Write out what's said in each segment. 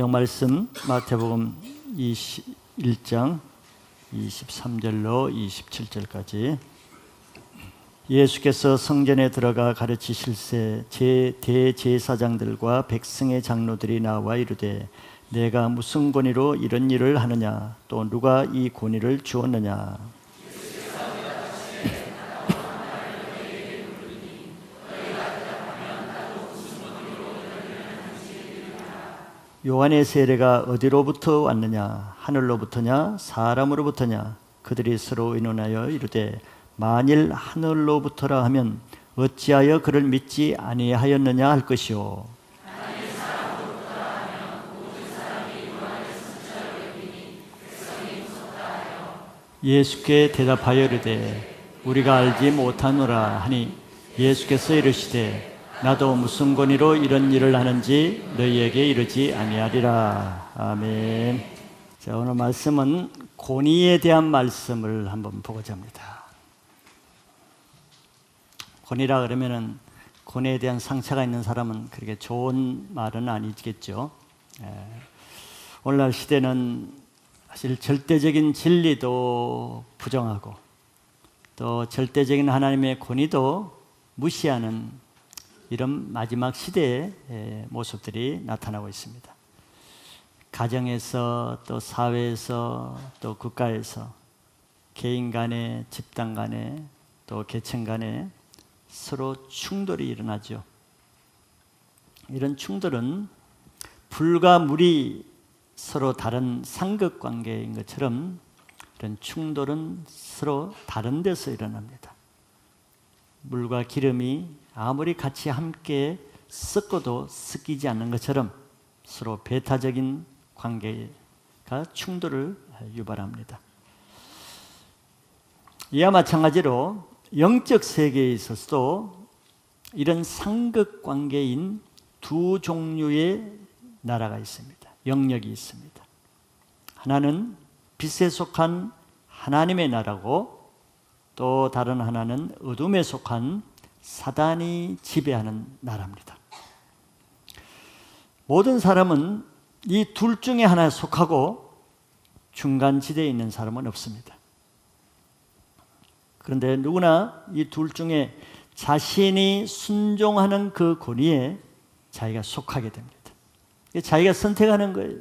성경 말씀 마태복음 21장 23절로 27절까지 예수께서 성전에 들어가 가르치실새 대제사장들과 백성의 장로들이 나와 이르되 내가 무슨 권위로 이런 일을 하느냐 또 누가 이 권위를 주었느냐. 요한의 세례가 어디로부터 왔느냐 하늘로부터냐 사람으로부터냐. 그들이 서로 의논하여 이르되 만일 하늘로부터라 하면 어찌하여 그를 믿지 아니하였느냐 할 것이요. 예수께 대답하여 이르되 우리가 알지 못하노라 하니 예수께서 이르시되 나도 무슨 권위로 이런 일을 하는지 너희에게 이르지 아니하리라. 아멘. 자, 오늘 말씀은 권위에 대한 말씀을 한번 보고자 합니다. 권위라 그러면은 권위에 대한 상처가 있는 사람은 그렇게 좋은 말은 아니겠죠. 오늘날 시대는 사실 절대적인 진리도 부정하고 또 절대적인 하나님의 권위도 무시하는 이런 마지막 시대의 모습들이 나타나고 있습니다. 가정에서 또 사회에서 또 국가에서 개인 간에 집단 간에 또 계층 간에 서로 충돌이 일어나죠. 이런 충돌은 불과 물이 서로 다른 상극관계인 것처럼 이런 충돌은 서로 다른 데서 일어납니다. 물과 기름이 아무리 같이 함께 섞어도 섞이지 않는 것처럼 서로 배타적인 관계가 충돌을 유발합니다. 이와 마찬가지로 영적 세계에 있어서도 이런 상극 관계인 두 종류의 나라가 있습니다. 영역이 있습니다. 하나는 빛에 속한 하나님의 나라고 또 다른 하나는 어둠에 속한 사단이 지배하는 나라입니다. 모든 사람은 이 둘 중에 하나에 속하고 중간지대에 있는 사람은 없습니다. 그런데 누구나 이 둘 중에 자신이 순종하는 그 권위에 자기가 속하게 됩니다. 자기가 선택하는 거예요.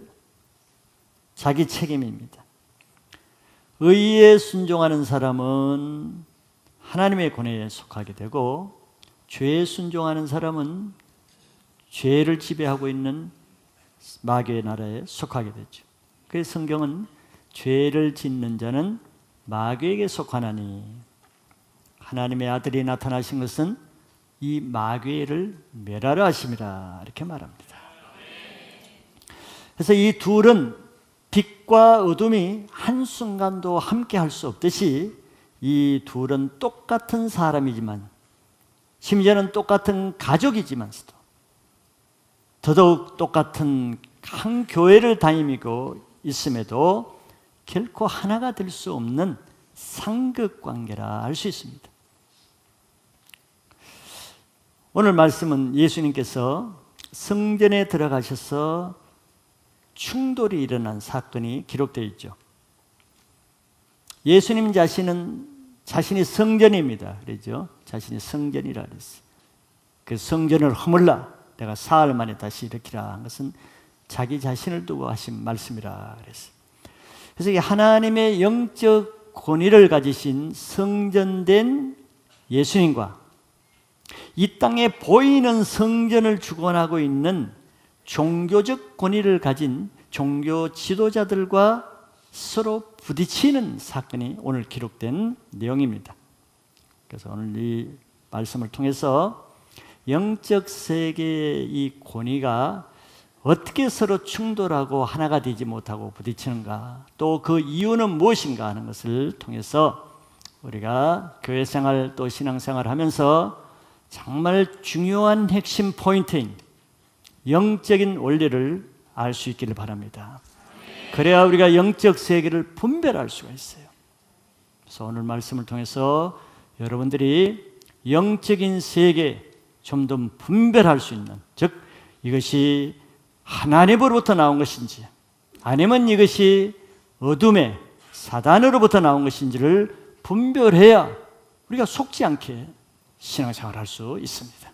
자기 책임입니다. 의에 순종하는 사람은 하나님의 권위에 속하게 되고 죄에 순종하는 사람은 죄를 지배하고 있는 마귀의 나라에 속하게 되죠. 그래서 성경은 죄를 짓는 자는 마귀에게 속하나니 하나님의 아들이 나타나신 것은 이 마귀를 멸하려 하심이라 이렇게 말합니다. 그래서 이 둘은 빛과 어둠이 한순간도 함께 할 수 없듯이 이 둘은 똑같은 사람이지만 심지어는 똑같은 가족이지만서도 더더욱 똑같은 한 교회를 다니고 있음에도 결코 하나가 될 수 없는 상극관계라 할 수 있습니다. 오늘 말씀은 예수님께서 성전에 들어가셔서 충돌이 일어난 사건이 기록되어 있죠. 예수님 자신이 성전입니다. 그러죠. 자신이 성전이라 그랬어요. 그 성전을 허물라 내가 사흘 만에 다시 일으키라 한 것은 자기 자신을 두고 하신 말씀이라 그랬어요. 그래서 이 하나님의 영적 권위를 가지신 성전된 예수님과 이 땅에 보이는 성전을 주관하고 있는 종교적 권위를 가진 종교 지도자들과 서로 부딪히는 사건이 오늘 기록된 내용입니다. 그래서 오늘 이 말씀을 통해서 영적 세계의 이 권위가 어떻게 서로 충돌하고 하나가 되지 못하고 부딪히는가, 또 그 이유는 무엇인가 하는 것을 통해서 우리가 교회생활 또 신앙생활을 하면서 정말 중요한 핵심 포인트인 영적인 원리를 알 수 있기를 바랍니다. 그래야 우리가 영적 세계를 분별할 수가 있어요. 그래서 오늘 말씀을 통해서 여러분들이 영적인 세계 좀 더 분별할 수 있는, 즉 이것이 하나님으로부터 나온 것인지 아니면 이것이 어둠의 사단으로부터 나온 것인지를 분별해야 우리가 속지 않게 신앙생활을 할 수 있습니다.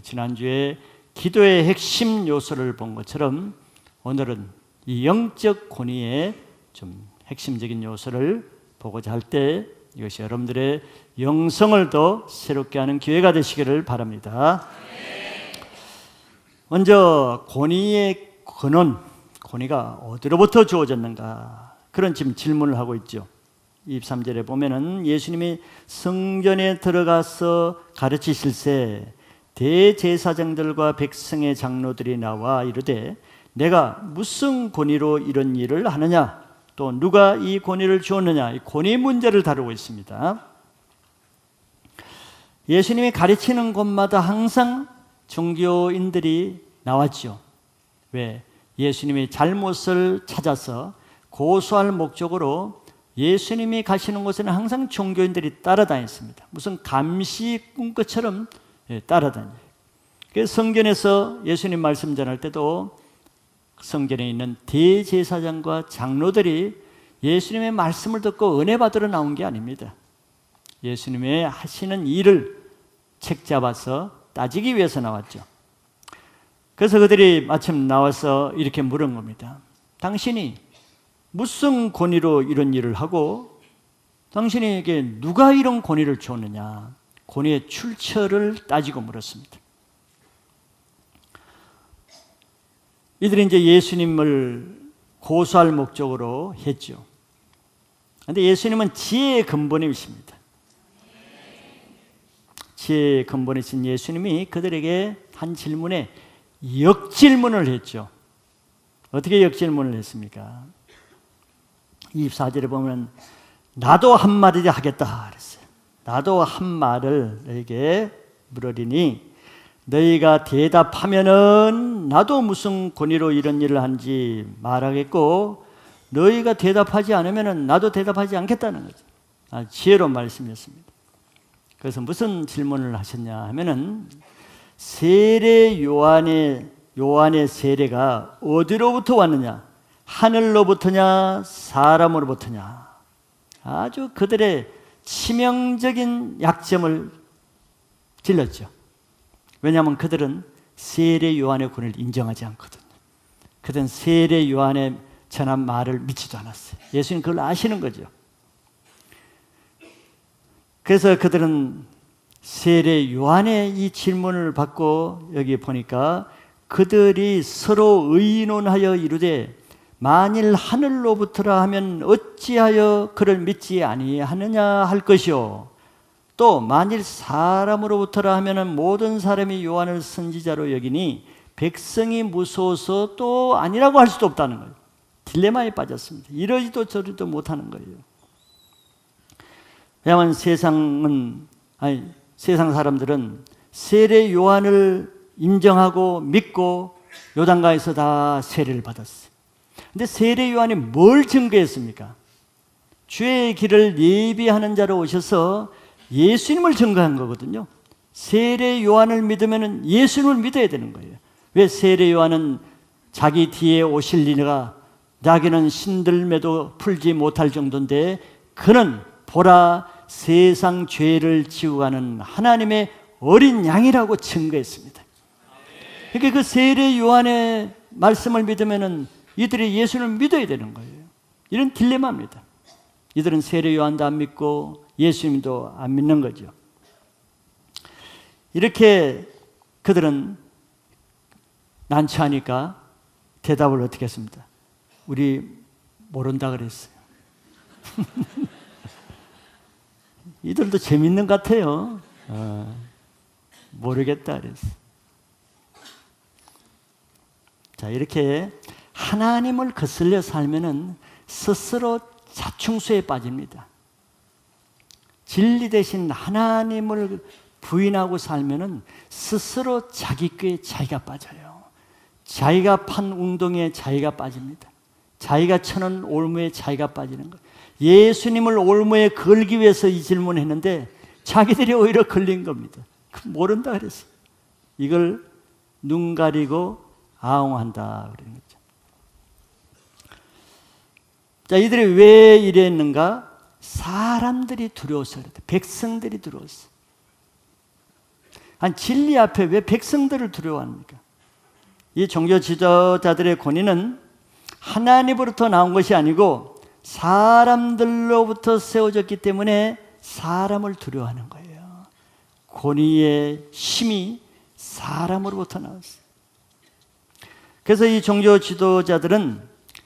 지난주에 기도의 핵심 요소를 본 것처럼 오늘은 이 영적 권위의 좀 핵심적인 요소를 보고자 할 때 이것이 여러분들의 영성을 더 새롭게 하는 기회가 되시기를 바랍니다. 먼저 권위의 근원, 권위가 어디로부터 주어졌는가? 그런 지금 질문을 하고 있죠. 23절에 보면은 예수님이 성전에 들어가서 가르치실새 대제사장들과 백성의 장로들이 나와 이르되 내가 무슨 권위로 이런 일을 하느냐? 또 누가 이 권위를 주었느냐? 이 권위 문제를 다루고 있습니다. 예수님이 가르치는 곳마다 항상 종교인들이 나왔죠. 왜? 예수님이 잘못을 찾아서 고소할 목적으로 예수님이 가시는 곳에는 항상 종교인들이 따라다녔습니다. 무슨 감시꾼 것처럼 따라다녀요. 그래서 성전에서 예수님 말씀 전할 때도 성전에 있는 대제사장과 장로들이 예수님의 말씀을 듣고 은혜 받으러 나온 게 아닙니다. 예수님의 하시는 일을 책잡아서 따지기 위해서 나왔죠. 그래서 그들이 마침 나와서 이렇게 물은 겁니다. 당신이 무슨 권위로 이런 일을 하고 당신에게 누가 이런 권위를 줬느냐? 권위의 출처를 따지고 물었습니다. 이들이 이제 예수님을 고소할 목적으로 했죠. 그런데 예수님은 지혜의 근본이십니다. 지혜의 근본이신 예수님이 그들에게 한 질문에 역질문을 했죠. 어떻게 역질문을 했습니까? 24절에 보면 나도 한 마디 하겠다 그랬어요. 나도 한 말을 너에게 물으리니 너희가 대답하면은 나도 무슨 권위로 이런 일을 한지 말하겠고 너희가 대답하지 않으면은 나도 대답하지 않겠다는 거죠. 지혜로운 말씀이었습니다. 그래서 무슨 질문을 하셨냐 하면은 세례 요한의 세례가 어디로부터 왔느냐? 하늘로부터냐? 사람으로부터냐? 아주 그들의 치명적인 약점을 찔렀죠. 왜냐하면 그들은 세례 요한의 권위를 인정하지 않거든요. 그들은 세례 요한의 전한 말을 믿지도 않았어요. 예수님 그걸 아시는 거죠. 그래서 그들은 세례 요한의 이 질문을 받고 여기 보니까 그들이 서로 의논하여 이르되 만일 하늘로부터라 하면 어찌하여 그를 믿지 아니하느냐 할 것이요 또 만일 사람으로부터라 하면 모든 사람이 요한을 선지자로 여기니 백성이 무서워서 또 아니라고 할 수도 없다는 거예요. 딜레마에 빠졌습니다. 이러지도 저러지도 못하는 거예요. 왜냐하면 세상 사람들은 세례 요한을 인정하고 믿고 요단강에서 다 세례를 받았어요. 근데 세례 요한이 뭘 증거했습니까? 주의 길을 예비하는 자로 오셔서 예수님을 증거한 거거든요. 세례 요한을 믿으면 예수님을 믿어야 되는 거예요. 왜 세례 요한은 자기 뒤에 오실 이가 자기는 신들매도 풀지 못할 정도인데 그는 보라 세상 죄를 지고 가는 하나님의 어린 양이라고 증거했습니다. 그러니까 그 세례 요한의 말씀을 믿으면 이들이 예수를 믿어야 되는 거예요. 이런 딜레마입니다. 이들은 세례 요한도 안 믿고 예수님도 안 믿는 거죠. 이렇게 그들은 난처하니까 대답을 어떻게 했습니다? 우리 모른다 그랬어요. 이들도 재밌는 것 같아요. 모르겠다 그랬어요. 자, 이렇게 하나님을 거슬려 살면은 스스로 자충수에 빠집니다. 진리 대신 하나님을 부인하고 살면은 스스로 자기 꾀에 자기가 빠져요. 자기가 판 웅덩이에 자기가 빠집니다. 자기가 쳐놓은 올무에 자기가 빠지는 거예요. 예수님을 올무에 걸기 위해서 이 질문을 했는데 자기들이 오히려 걸린 겁니다. 모른다 그랬어요. 이걸 눈 가리고 아웅한다 그러는 거죠. 자, 이들이 왜 이랬는가? 사람들이 두려워서 그랬다. 백성들이 두려웠어. 아니, 진리 앞에 왜 백성들을 두려워합니까? 이 종교 지도자들의 권위는 하나님으로부터 나온 것이 아니고 사람들로부터 세워졌기 때문에 사람을 두려워하는 거예요. 권위의 힘이 사람으로부터 나왔어요. 그래서 이 종교 지도자들은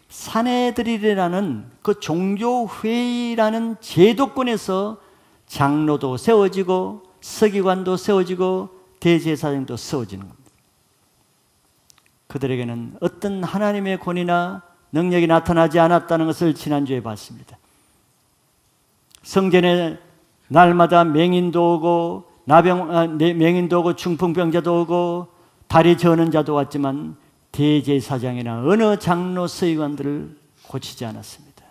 사내들이라는 그 종교회의라는 제도권에서 장로도 세워지고 서기관도 세워지고 대제사장도 세워지는 겁니다. 그들에게는 어떤 하나님의 권위나 능력이 나타나지 않았다는 것을 지난주에 봤습니다. 성전에 날마다 맹인도 오고 맹인도 오고 중풍병자도 오고 다리 저는 자도 왔지만 대제사장이나 어느 장로 서기관들을 고치지 않았습니다.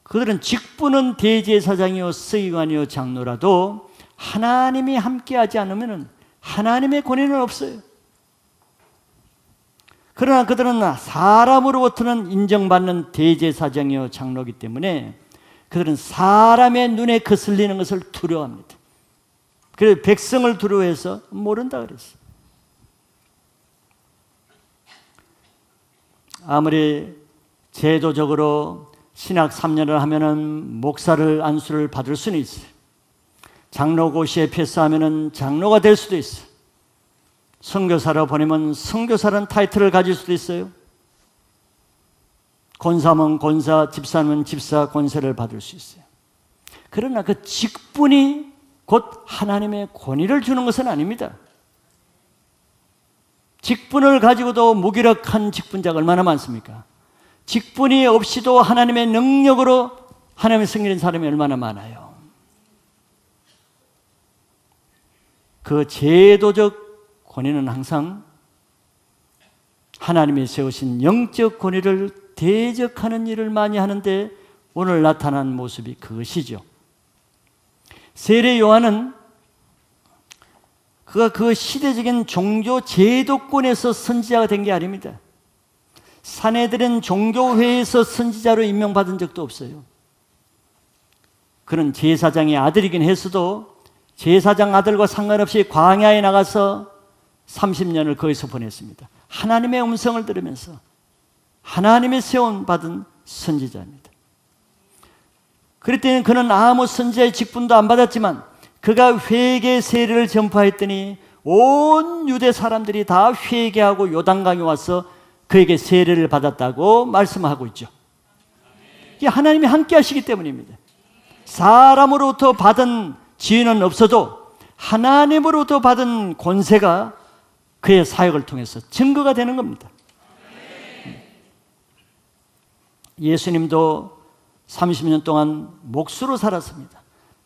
그들은 직분은 대제사장이요 서기관이요 장로라도 하나님이 함께하지 않으면 하나님의 권위는 없어요. 그러나 그들은 사람으로부터는 인정받는 대제사장이요 장로이기 때문에 그들은 사람의 눈에 거슬리는 것을 두려워합니다. 그래서 백성을 두려워해서 모른다 그랬어요. 아무리 제도적으로 신학 3년을 하면은 목사를 안수를 받을 수는 있어요. 장로고시에 패스하면은 장로가 될 수도 있어요. 선교사로 보내면 선교사라는 타이틀을 가질 수도 있어요. 권사면 권사, 집사면 집사 권세를 받을 수 있어요. 그러나 그 직분이 곧 하나님의 권위를 주는 것은 아닙니다. 직분을 가지고도 무기력한 직분자가 얼마나 많습니까? 직분이 없이도 하나님의 능력으로 하나님의 승리한 사람이 얼마나 많아요. 그 제도적 권위는 항상 하나님이 세우신 영적 권위를 대적하는 일을 많이 하는데 오늘 나타난 모습이 그것이죠. 세례 요한은 그가 그 시대적인 종교 제도권에서 선지자가 된 게 아닙니다. 사내들은 종교회에서 선지자로 임명받은 적도 없어요. 그는 제사장의 아들이긴 했어도 제사장 아들과 상관없이 광야에 나가서 30년을 거기서 보냈습니다. 하나님의 음성을 들으면서 하나님의 세운 받은 선지자입니다. 그럴 때는 그는 아무 선지자의 직분도 안 받았지만 그가 회개 세례를 전파했더니 온 유대 사람들이 다 회개하고 요단강에 와서 그에게 세례를 받았다고 말씀하고 있죠. 이게 하나님이 함께 하시기 때문입니다. 사람으로부터 받은 지혜는 없어도 하나님으로부터 받은 권세가 그의 사역을 통해서 증거가 되는 겁니다. 예수님도 30년 동안 목수로 살았습니다.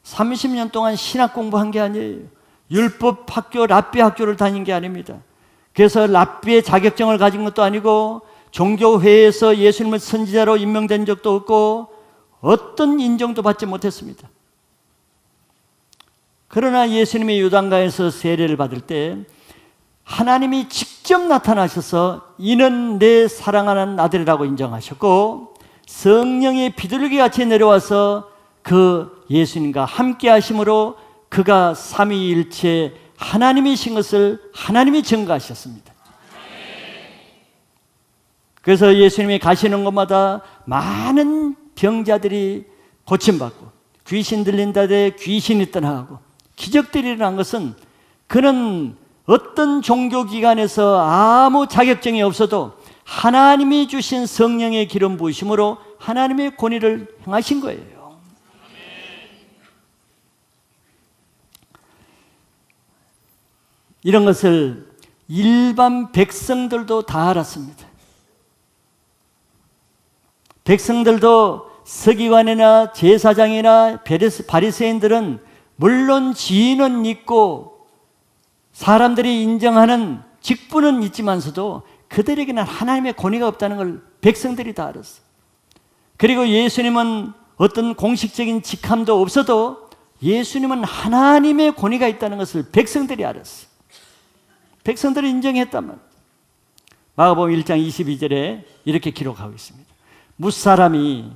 30년 동안 신학 공부한 게 아니에요. 율법 학교, 랍비 학교를 다닌 게 아닙니다. 그래서 랍비의 자격증을 가진 것도 아니고 종교회에서 예수님을 선지자로 임명된 적도 없고 어떤 인정도 받지 못했습니다. 그러나 예수님이 요단강에서 세례를 받을 때 하나님이 직접 나타나셔서 이는 내 사랑하는 아들이라고 인정하셨고 성령의 비둘기 같이 내려와서 그 예수님과 함께 하심으로 그가 삼위일체 하나님이신 것을 하나님이 증거하셨습니다. 그래서 예수님이 가시는 곳마다 많은 병자들이 고침받고 귀신 들린다되 귀신이 떠나가고 기적들이 일어난 것은 그는 어떤 종교기관에서 아무 자격증이 없어도 하나님이 주신 성령의 기름 부으심으로 하나님의 권위를 행하신 거예요. 이런 것을 일반 백성들도 다 알았습니다. 백성들도 서기관이나 제사장이나 바리새인들은 물론 지위는 있고 사람들이 인정하는 직분은 있지만서도 그들에게는 하나님의 권위가 없다는 걸 백성들이 다 알았어요. 그리고 예수님은 어떤 공식적인 직함도 없어도 예수님은 하나님의 권위가 있다는 것을 백성들이 알았어요. 백성들이 인정했단 말이에요. 마가복음 1장 22절에 이렇게 기록하고 있습니다. 무사람이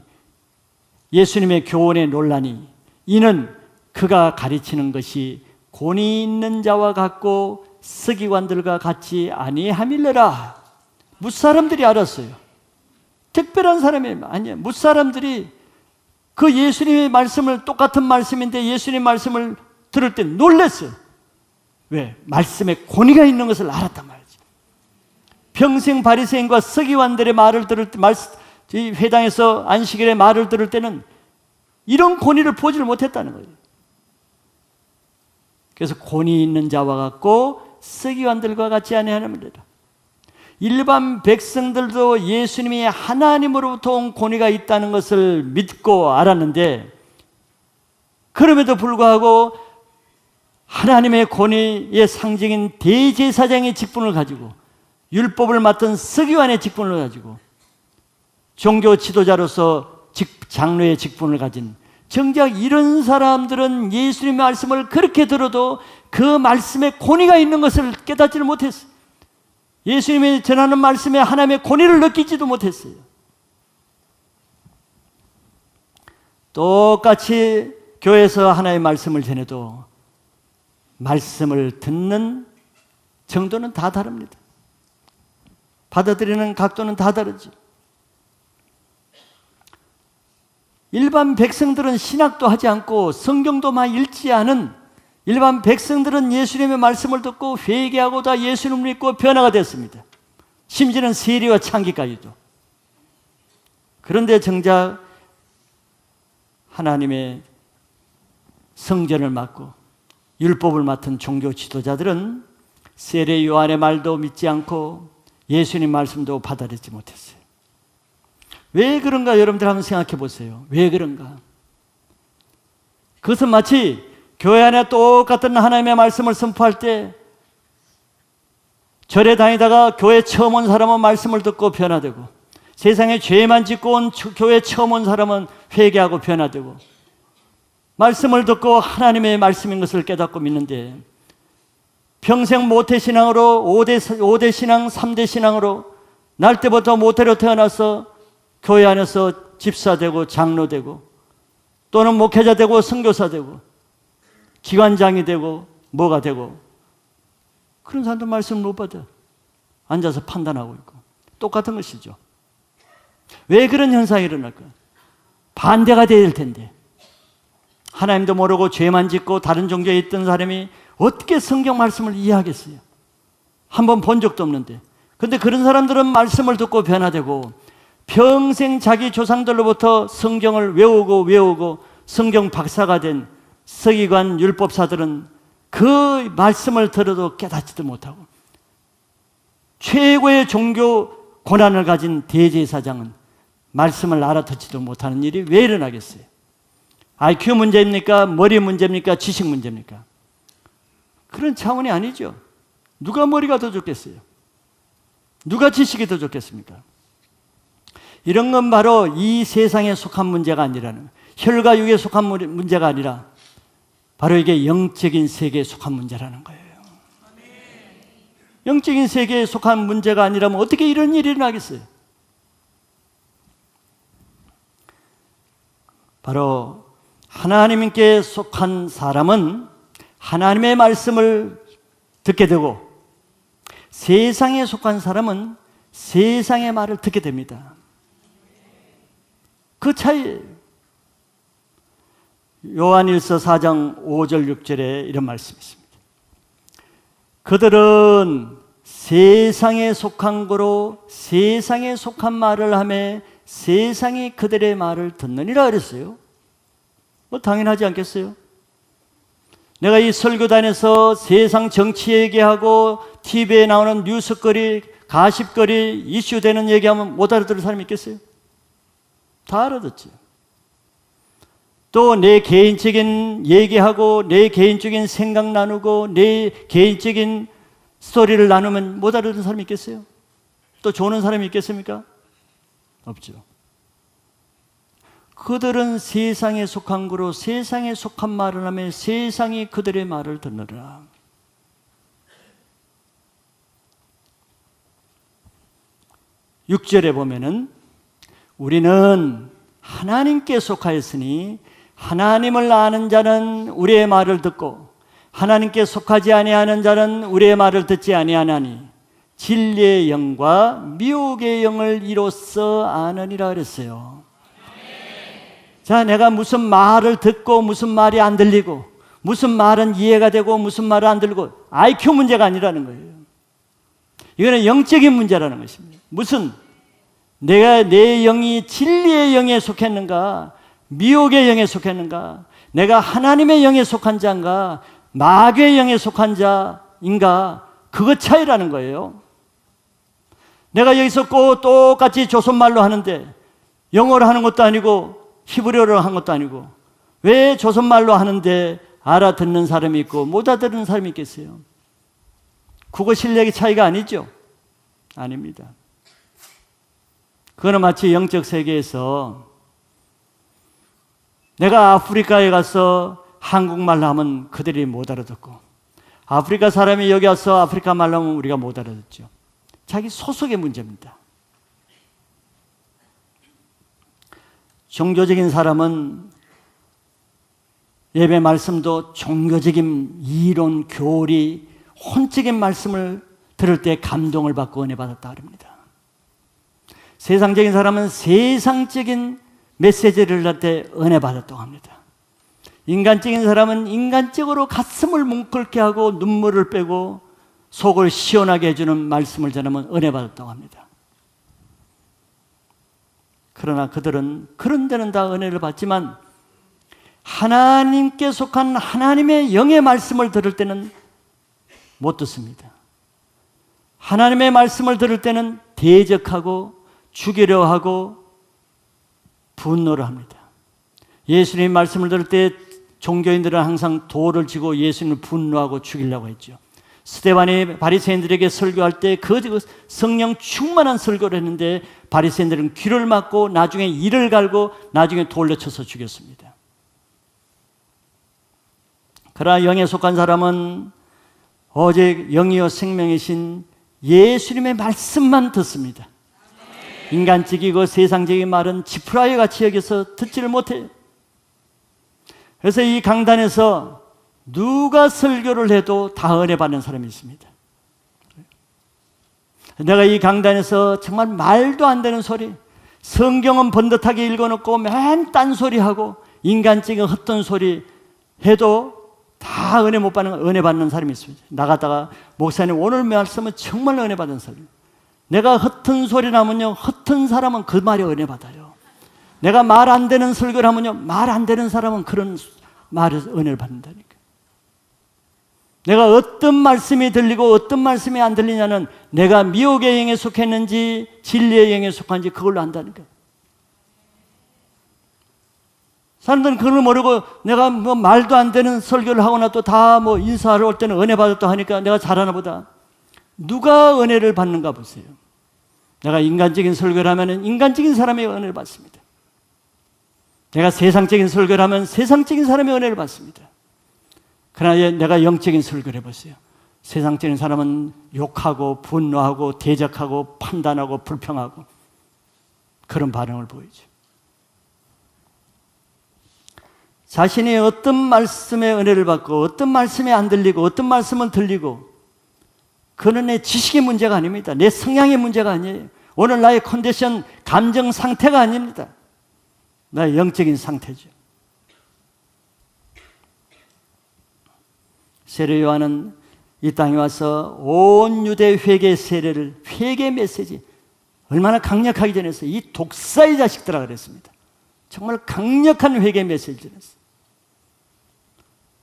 예수님의 교훈에 놀라니 이는 그가 가르치는 것이 권위 있는 자와 같고 서기관들과 같이 아니함일러라. 무사람들이 알았어요. 특별한 사람이 아니에요. 무사람들이 그 예수님의 말씀을, 똑같은 말씀인데 예수님의 말씀을 들을 때 놀랐어요. 왜? 말씀에 권위가 있는 것을 알았단 말이죠. 평생 바리새인과 서기관들의 말을 들을 때, 회당에서 안식일의 말을 들을 때는 이런 권위를 보지를 못했다는 거예요. 그래서 권위 있는 자와 같고 서기관들과 같지 아니하느니라. 일반 백성들도 예수님이 하나님으로부터 온 권위가 있다는 것을 믿고 알았는데, 그럼에도 불구하고 하나님의 권위의 상징인 대제사장의 직분을 가지고, 율법을 맡은 서기관의 직분을 가지고, 종교 지도자로서 장로의 직분을 가진, 정작 이런 사람들은 예수님의 말씀을 그렇게 들어도 그 말씀에 권위가 있는 것을 깨닫지를 못했어요. 예수님이 전하는 말씀에 하나님의 권위를 느끼지도 못했어요. 똑같이 교회에서 하나님의 말씀을 전해도 말씀을 듣는 정도는 다 다릅니다. 받아들이는 각도는 다 다르죠. 일반 백성들은 신학도 하지 않고 성경도 막 읽지 않은 일반 백성들은 예수님의 말씀을 듣고 회개하고 다 예수님을 믿고 변화가 됐습니다. 심지어는 세리와 창기까지도. 그런데 정작 하나님의 성전을 맡고 율법을 맡은 종교 지도자들은 세례 요한의 말도 믿지 않고 예수님 말씀도 받아들이지 못했어요. 왜 그런가 여러분들 한번 생각해 보세요. 왜 그런가? 그것은 마치 교회 안에 똑같은 하나님의 말씀을 선포할 때 절에 다니다가 교회 처음 온 사람은 말씀을 듣고 변화되고, 세상에 죄만 짓고 온 교회 처음 온 사람은 회개하고 변화되고, 말씀을 듣고 하나님의 말씀인 것을 깨닫고 믿는데, 평생 모태신앙으로 5대 신앙, 3대 신앙으로 날 때부터 모태로 태어나서 교회 안에서 집사되고 장로되고 또는 목회자 되고 선교사 되고 기관장이 되고 뭐가 되고, 그런 사람도 말씀을 못 받아. 앉아서 판단하고 있고. 똑같은 것이죠. 왜 그런 현상이 일어날까? 반대가 돼야 될 텐데, 하나님도 모르고 죄만 짓고 다른 종교에 있던 사람이 어떻게 성경 말씀을 이해하겠어요? 한번 본 적도 없는데. 그런데 그런 사람들은 말씀을 듣고 변화되고 평생 자기 조상들로부터 성경을 외우고 성경 박사가 된 서기관 율법사들은 그 말씀을 들어도 깨닫지도 못하고, 최고의 종교 권한을 가진 대제사장은 말씀을 알아듣지도 못하는 일이 왜 일어나겠어요? IQ 문제입니까? 머리 문제입니까? 지식 문제입니까? 그런 차원이 아니죠. 누가 머리가 더 좋겠어요? 누가 지식이 더 좋겠습니까? 이런 건 바로 이 세상에 속한 문제가 아니라는, 혈과 육에 속한 문제가 아니라 바로 이게 영적인 세계에 속한 문제라는 거예요. 영적인 세계에 속한 문제가 아니라면 어떻게 이런 일이 일어나겠어요? 바로 하나님께 속한 사람은 하나님의 말씀을 듣게 되고, 세상에 속한 사람은 세상의 말을 듣게 됩니다. 그 차이예요. 요한일서 4장 5절 6절에 이런 말씀이 있습니다. 그들은 세상에 속한 거로 세상에 속한 말을 하며 세상이 그들의 말을 듣느니라 그랬어요. 뭐 당연하지 않겠어요? 내가 이 설교단에서 세상 정치 얘기하고 TV에 나오는 뉴스거리, 가십거리, 이슈되는 얘기하면 못 알아들을 사람이 있겠어요? 다 알아듣지. 또 내 개인적인 얘기하고 내 개인적인 생각 나누고 내 개인적인 스토리를 나누면 못 알아듣는 사람이 있겠어요? 또 조는 사람이 있겠습니까? 없죠. 그들은 세상에 속한 거로 세상에 속한 말을 하며 세상이 그들의 말을 듣느라. 6절에 보면은 우리는 하나님께 속하였으니 하나님을 아는 자는 우리의 말을 듣고 하나님께 속하지 아니하는 자는 우리의 말을 듣지 아니하나니 진리의 영과 미혹의 영을 이로써 아느니라 그랬어요. 자, 내가 무슨 말을 듣고 무슨 말이 안 들리고 무슨 말은 이해가 되고 무슨 말은 안 들리고 IQ 문제가 아니라는 거예요. 이거는 영적인 문제라는 것입니다. 무슨 내가 내 영이 진리의 영에 속했는가 미혹의 영에 속했는가 내가 하나님의 영에 속한 자인가 마귀의 영에 속한 자인가 그것 차이라는 거예요. 내가 여기서 꼭 똑같이 조선말로 하는데 영어로 하는 것도 아니고 히브리어로 하는 것도 아니고 왜 조선말로 하는데 알아듣는 사람이 있고 못 알아듣는 사람이 있겠어요? 국어 실력의 차이가 아니죠? 아닙니다. 그거는 마치 영적 세계에서 내가 아프리카에 가서 한국말로 하면 그들이 못 알아듣고 아프리카 사람이 여기 와서 아프리카 말로 하면 우리가 못 알아듣죠. 자기 소속의 문제입니다. 종교적인 사람은 예배 말씀도 종교적인 이론, 교리, 혼적인 말씀을 들을 때 감동을 받고 은혜 받았다 그럽니다. 세상적인 사람은 세상적인 메시지를 들을 때 은혜 받았다고 합니다. 인간적인 사람은 인간적으로 가슴을 뭉클게 하고 눈물을 빼고 속을 시원하게 해주는 말씀을 전하면 은혜 받았다고 합니다. 그러나 그들은 그런 데는 다 은혜를 받지만 하나님께 속한 하나님의 영의 말씀을 들을 때는 못 듣습니다. 하나님의 말씀을 들을 때는 대적하고 죽이려 하고 분노를 합니다. 예수님 말씀을 들을 때 종교인들은 항상 돌을 쥐고 예수님을 분노하고 죽이려고 했죠. 스데반이 바리새인들에게 설교할 때 그 성령 충만한 설교를 했는데 바리새인들은 귀를 막고 나중에 이를 갈고 나중에 돌로 쳐서 죽였습니다. 그러나 영에 속한 사람은 오직 영이요 생명이신 예수님의 말씀만 듣습니다. 인간적이고 세상적인 말은 지푸라기 같이 여겨서 듣지를 못해요. 그래서 이 강단에서 누가 설교를 해도 다 은혜 받는 사람이 있습니다. 내가 이 강단에서 정말 말도 안 되는 소리, 성경은 번듯하게 읽어놓고 맨 딴소리하고 인간적인 헛된 소리 해도 다 은혜 못 받는, 은혜 받는 사람이 있습니다. 나가다가 목사님 오늘 말씀은 정말 은혜 받은 소리. 내가 헛된 소리 나면요, 헛된 사람은 그 말에 은혜 받아요. 내가 말 안 되는 설교를 하면요, 말 안 되는 사람은 그런 말에 은혜를 받는다니까. 내가 어떤 말씀이 들리고 어떤 말씀이 안 들리냐는 내가 미혹의 영에 속했는지 진리의 영에 속한지 그걸로 안다니까. 사람들은 그걸 모르고 내가 뭐 말도 안 되는 설교를 하고 나도 다 뭐 인사하러 올 때는 은혜 받았다 하니까 내가 잘하나 보다. 누가 은혜를 받는가 보세요. 내가 인간적인 설교를 하면 인간적인 사람이 은혜를 받습니다. 내가 세상적인 설교를 하면 세상적인 사람이 은혜를 받습니다. 그러나 내가 영적인 설교를 해보세요. 세상적인 사람은 욕하고 분노하고 대적하고 판단하고 불평하고 그런 반응을 보이죠. 자신이 어떤 말씀에 은혜를 받고 어떤 말씀이 안 들리고 어떤 말씀은 들리고 그는 내 지식의 문제가 아닙니다. 내 성향의 문제가 아니에요. 오늘 나의 컨디션, 감정 상태가 아닙니다. 나의 영적인 상태죠. 세례 요한은 이 땅에 와서 온 유대 회개 세례를, 회개 메시지 얼마나 강력하게 전했어요. 이 독사의 자식들아 그랬습니다. 정말 강력한 회개 메시지를 전했어요.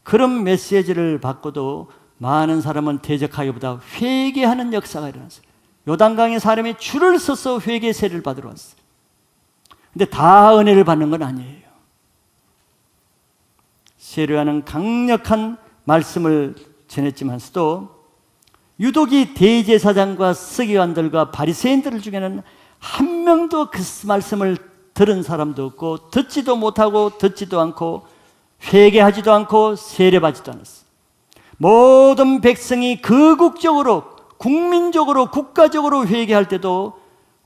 그런 메시지를 받고도 많은 사람은 대적하기보다 회개하는 역사가 일어났어요. 요단강에 사람이 줄을 서서 회개 세례를 받으러 왔어요. 근데 다 은혜를 받는 건 아니에요. 세례 요한은 강력한 말씀을 전했지만서도 유독 이 대제사장과 서기관들과 바리새인들 중에는 한 명도 그 말씀을 들은 사람도 없고 듣지도 못하고 듣지도 않고 회개하지도 않고 세례받지도 않았어요. 모든 백성이 거국적으로 국민적으로 국가적으로 회개할 때도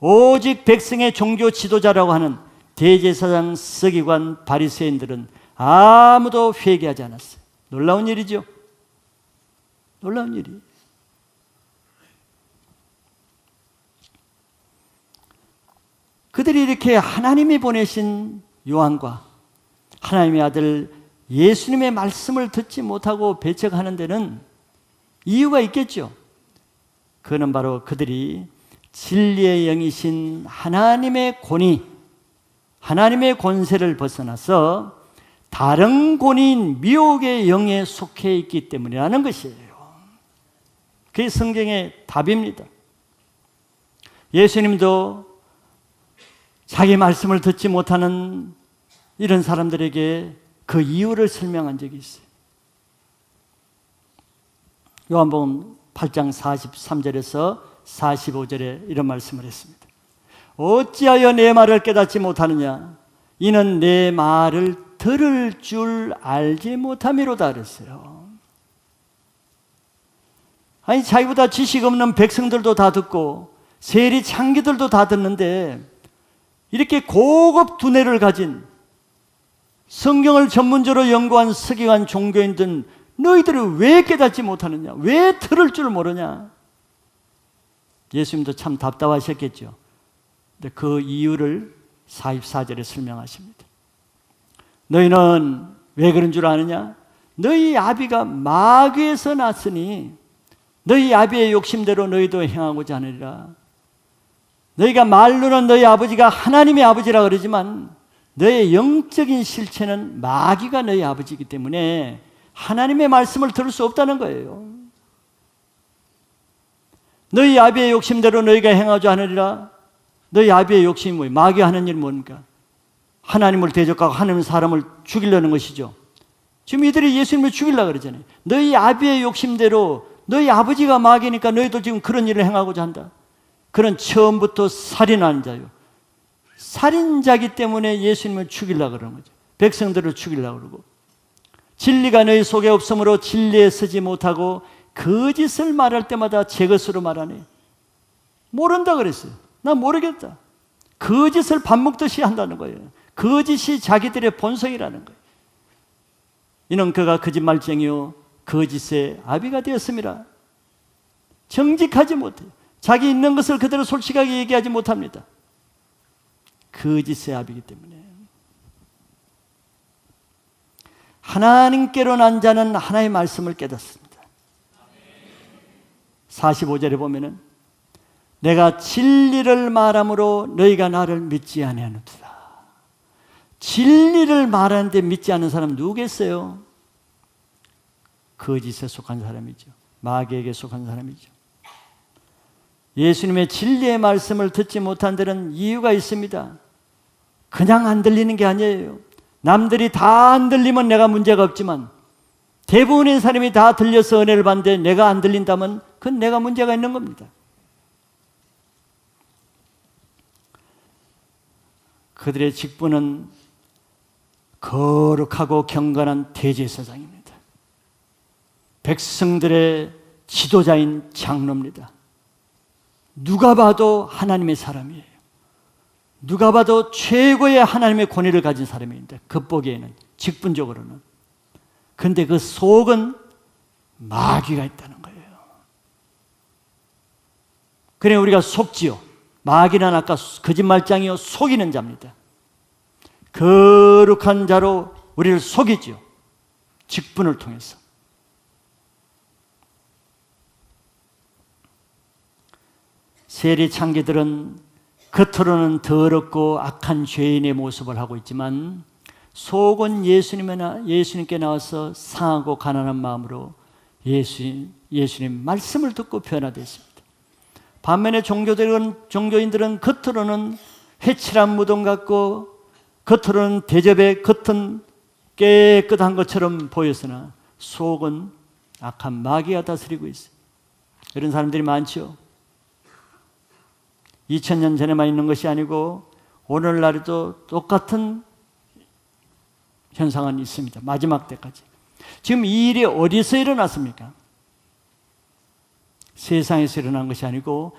오직 백성의 종교 지도자라고 하는 대제사장, 서기관, 바리새인들은 아무도 회개하지 않았어요. 놀라운 일이죠. 놀라운 일이. 그들이 이렇게 하나님이 보내신 요한과 하나님의 아들 예수님의 말씀을 듣지 못하고 배척하는 데는 이유가 있겠죠. 그는 바로 그들이 진리의 영이신 하나님의 권위, 하나님의 권세를 벗어나서 다른 권위인 미혹의 영에 속해 있기 때문이라는 것이에요. 그게 성경의 답입니다. 예수님도 자기 말씀을 듣지 못하는 이런 사람들에게 그 이유를 설명한 적이 있어요. 요한복음 8장 43절에서 45절에 이런 말씀을 했습니다. 어찌하여 내 말을 깨닫지 못하느냐? 이는 내 말을 들을 줄 알지 못함이로다 그랬어요. 아니, 자기보다 지식 없는 백성들도 다 듣고 세리 창기들도 다 듣는데 이렇게 고급 두뇌를 가진 성경을 전문적으로 연구한 서기관 종교인들은 너희들이 왜 깨닫지 못하느냐? 왜 들을 줄 모르냐? 예수님도 참 답답하셨겠죠. 근데 그 이유를 44절에 설명하십니다. 너희는 왜 그런 줄 아느냐? 너희 아비가 마귀에서 났으니 너희 아비의 욕심대로 너희도 행하고자 하느니라. 너희가 말로는 너희 아버지가 하나님의 아버지라 그러지만 너의 영적인 실체는 마귀가 너희 아버지이기 때문에 하나님의 말씀을 들을 수 없다는 거예요. 너희 아비의 욕심대로 너희가 행하자 하느니라. 너희 아비의 욕심이 뭐예요? 마귀가 하는 일은 뭡니까? 하나님을 대적하고 하나님 사람을 죽이려는 것이죠. 지금 이들이 예수님을 죽이려고 그러잖아요. 너희 아비의 욕심대로 너희 아버지가 마귀니까 너희도 지금 그런 일을 행하고자 한다. 그런 처음부터 살인하는 자요. 살인자기 때문에 예수님을 죽이려고 그러는 거죠. 백성들을 죽이려고 그러고. 진리가 너희 속에 없으므로 진리에 서지 못하고 거짓을 말할 때마다 제 것으로 말하네. 모른다 그랬어요. 나 모르겠다. 거짓을 밥 먹듯이 한다는 거예요. 거짓이 자기들의 본성이라는 거예요. 이는 그가 거짓말쟁이요 거짓의 아비가 되었음이라. 정직하지 못해요. 자기 있는 것을 그대로 솔직하게 얘기하지 못합니다. 거짓의 아비이기 때문에. 하나님께로 난 자는 하나님의 말씀을 깨닫습니다. 45절에 보면은 내가 진리를 말함으로 너희가 나를 믿지 아니하는도다. 진리를 말하는데 믿지 않는 사람 누구겠어요? 거짓에 속한 사람이죠. 마귀에게 속한 사람이죠. 예수님의 진리의 말씀을 듣지 못한 데는 이유가 있습니다. 그냥 안 들리는 게 아니에요. 남들이 다 안 들리면 내가 문제가 없지만 대부분의 사람이 다 들려서 은혜를 받는데 내가 안 들린다면 그건 내가 문제가 있는 겁니다. 그들의 직분은 거룩하고 경건한 대제사장입니다. 백성들의 지도자인 장로입니다. 누가 봐도 하나님의 사람이에요. 누가 봐도 최고의 하나님의 권위를 가진 사람입니다. 겉보기에는, 직분적으로는. 그런데 그 속은 마귀가 있다는 거예요. 그래 우리가 속지요. 마귀는 아까 거짓말장이요 속이는 자입니다. 거룩한 자로 우리를 속이지요. 직분을 통해서. 세리 창기들은 겉으로는 더럽고 악한 죄인의 모습을 하고 있지만 속은 예수님께 나와서 상하고 가난한 마음으로 예수님 말씀을 듣고 변화됐습니다. 반면에 종교인들은 겉으로는 회칠한 무덤 같고 겉으로는 대접의 겉은 깨끗한 것처럼 보였으나 속은 악한 마귀가 다스리고 있어요. 이런 사람들이 많죠. 2000년 전에만 있는 것이 아니고 오늘날에도 똑같은 현상은 있습니다. 마지막 때까지. 지금 이 일이 어디서 일어났습니까? 세상에서 일어난 것이 아니고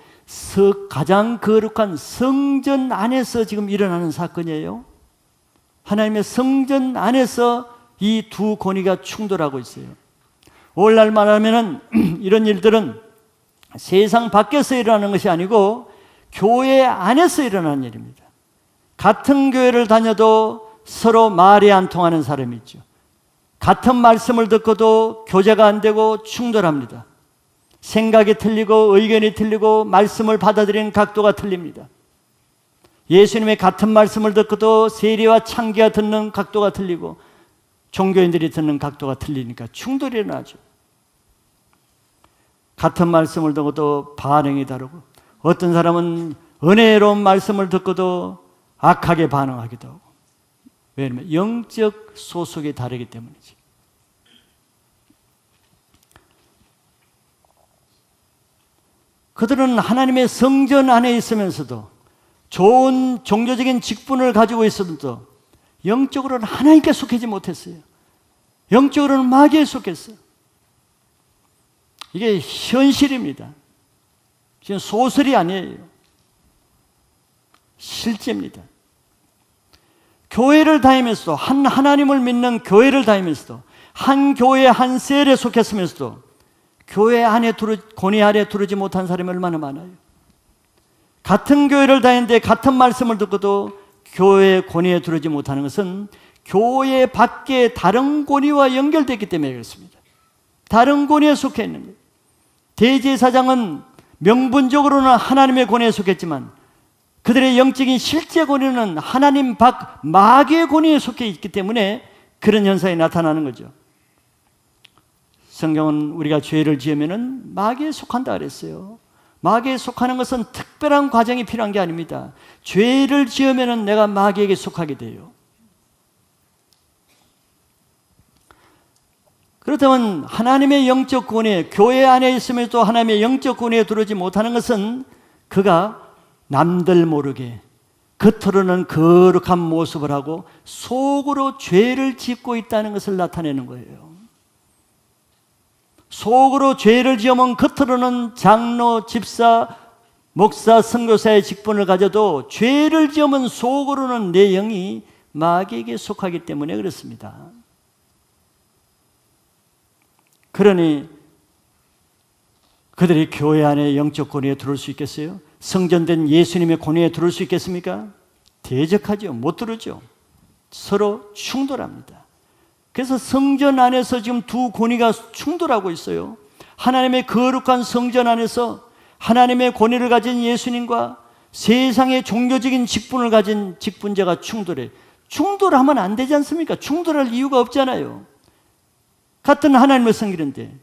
가장 거룩한 성전 안에서 지금 일어나는 사건이에요. 하나님의 성전 안에서 이 두 권위가 충돌하고 있어요. 오늘날 말하면 이런 일들은 세상 밖에서 일어나는 것이 아니고 교회 안에서 일어나는 일입니다. 같은 교회를 다녀도 서로 말이 안 통하는 사람이 있죠. 같은 말씀을 듣고도 교제가 안 되고 충돌합니다. 생각이 틀리고 의견이 틀리고 말씀을 받아들이는 각도가 틀립니다. 예수님의 같은 말씀을 듣고도 세리와 창기가 듣는 각도가 틀리고 종교인들이 듣는 각도가 틀리니까 충돌이 일어나죠. 같은 말씀을 듣고도 반응이 다르고 어떤 사람은 은혜로운 말씀을 듣고도 악하게 반응하기도 하고. 왜냐하면 영적 소속이 다르기 때문이지. 그들은 하나님의 성전 안에 있으면서도 좋은 종교적인 직분을 가지고 있어도 영적으로는 하나님께 속하지 못했어요. 영적으로는 마귀에 속했어요. 이게 현실입니다. 지금 소설이 아니에요. 실제입니다. 교회를 다니면서도 하나님을 믿는 교회를 다니면서도 한 교회 한 셀에 속했으면서도 교회 안에 권위 아래 두르지 못한 사람이 얼마나 많아요. 같은 교회를 다니는데 같은 말씀을 듣고도 교회 권위에 두르지 못하는 것은 교회 밖에 다른 권위와 연결되기 때문에 그렇습니다. 다른 권위에 속해 있는 거예요. 대제사장은 명분적으로는 하나님의 권위에 속했지만 그들의 영적인 실제 권위는 하나님 밖 마귀의 권위에 속해 있기 때문에 그런 현상이 나타나는 거죠. 성경은 우리가 죄를 지으면 마귀에 속한다 그랬어요. 마귀에 속하는 것은 특별한 과정이 필요한 게 아닙니다. 죄를 지으면 내가 마귀에게 속하게 돼요. 그렇다면 하나님의 영적 권위, 교회 안에 있으면서도 하나님의 영적 권위에 두르지 못하는 것은 그가 남들 모르게 겉으로는 거룩한 모습을 하고 속으로 죄를 짓고 있다는 것을 나타내는 거예요. 속으로 죄를 지으면 겉으로는 장로, 집사, 목사, 선교사의 직분을 가져도 죄를 지으면 속으로는 내 영이 마귀에게 속하기 때문에 그렇습니다. 그러니 그들이 교회 안에 영적 권위에 들어올 수 있겠어요? 성전된 예수님의 권위에 들어올 수 있겠습니까? 대적하죠. 못 들어오죠. 서로 충돌합니다. 그래서 성전 안에서 지금 두 권위가 충돌하고 있어요. 하나님의 거룩한 성전 안에서 하나님의 권위를 가진 예수님과 세상의 종교적인 직분을 가진 직분자가 충돌해. 충돌하면 안 되지 않습니까? 충돌할 이유가 없잖아요. 같은 하나님의 성결인데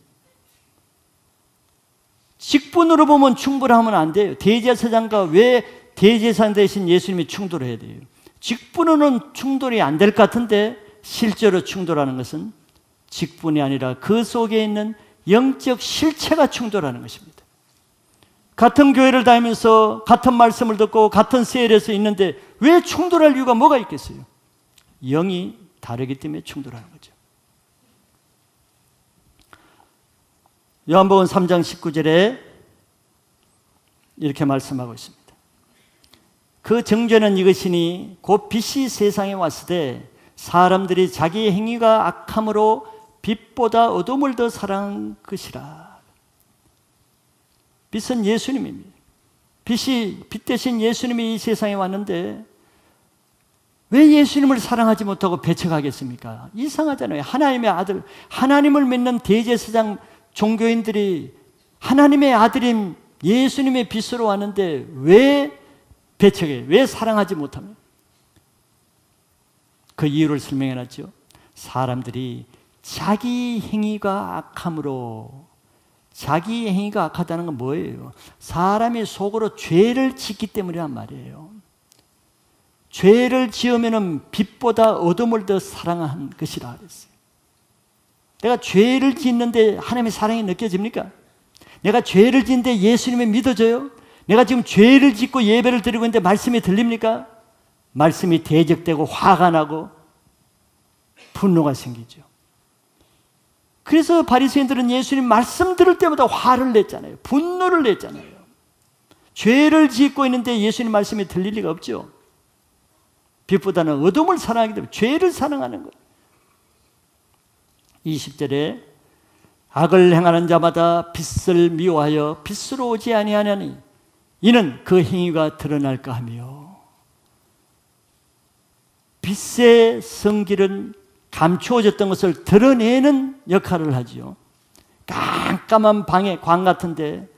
직분으로 보면 충돌하면 안 돼요. 대제사장과 왜 대제사장 대신 예수님이 충돌해야 돼요? 직분으로는 충돌이 안 될 것 같은데 실제로 충돌하는 것은 직분이 아니라 그 속에 있는 영적 실체가 충돌하는 것입니다. 같은 교회를 다니면서 같은 말씀을 듣고 같은 세일에서 있는데 왜 충돌할 이유가 뭐가 있겠어요? 영이 다르기 때문에 충돌하는 거죠. 요한복음 3장 19절에 이렇게 말씀하고 있습니다. 그 정죄는 이것이니 곧 빛이 세상에 왔을 때 사람들이 자기 행위가 악함으로 빛보다 어둠을 더 사랑한 것이라. 빛은 예수님입니다. 빛 대신 예수님이 이 세상에 왔는데 왜 예수님을 사랑하지 못하고 배척하겠습니까? 이상하잖아요. 하나님의 아들, 하나님을 믿는 대제사장 종교인들이 하나님의 아들인 예수님의 빛으로 왔는데 왜 배척해? 왜 사랑하지 못합니까? 그 이유를 설명해놨죠. 사람들이 자기 행위가 악함으로, 자기 행위가 악하다는 건 뭐예요? 사람이 속으로 죄를 짓기 때문이란 말이에요. 죄를 지으면 빛보다 어둠을 더 사랑한 것이라 그랬어요. 내가 죄를 짓는데 하나님의 사랑이 느껴집니까? 내가 죄를 짓는데 예수님이 믿어져요? 내가 지금 죄를 짓고 예배를 드리고 있는데 말씀이 들립니까? 말씀이 대적되고 화가 나고 분노가 생기죠. 그래서 바리새인들은 예수님 말씀 들을 때마다 화를 냈잖아요. 분노를 냈잖아요. 죄를 짓고 있는데 예수님 말씀이 들릴 리가 없죠. 빛보다는 어둠을 사랑하기 때문에 죄를 사랑하는 거예요. 20절에 악을 행하는 자마다 빛을 미워하여 빛으로 오지 아니하냐니 이는 그 행위가 드러날까 하며. 빛의 성질은 감추어졌던 것을 드러내는 역할을 하지요. 깜깜한 방에 광 같은데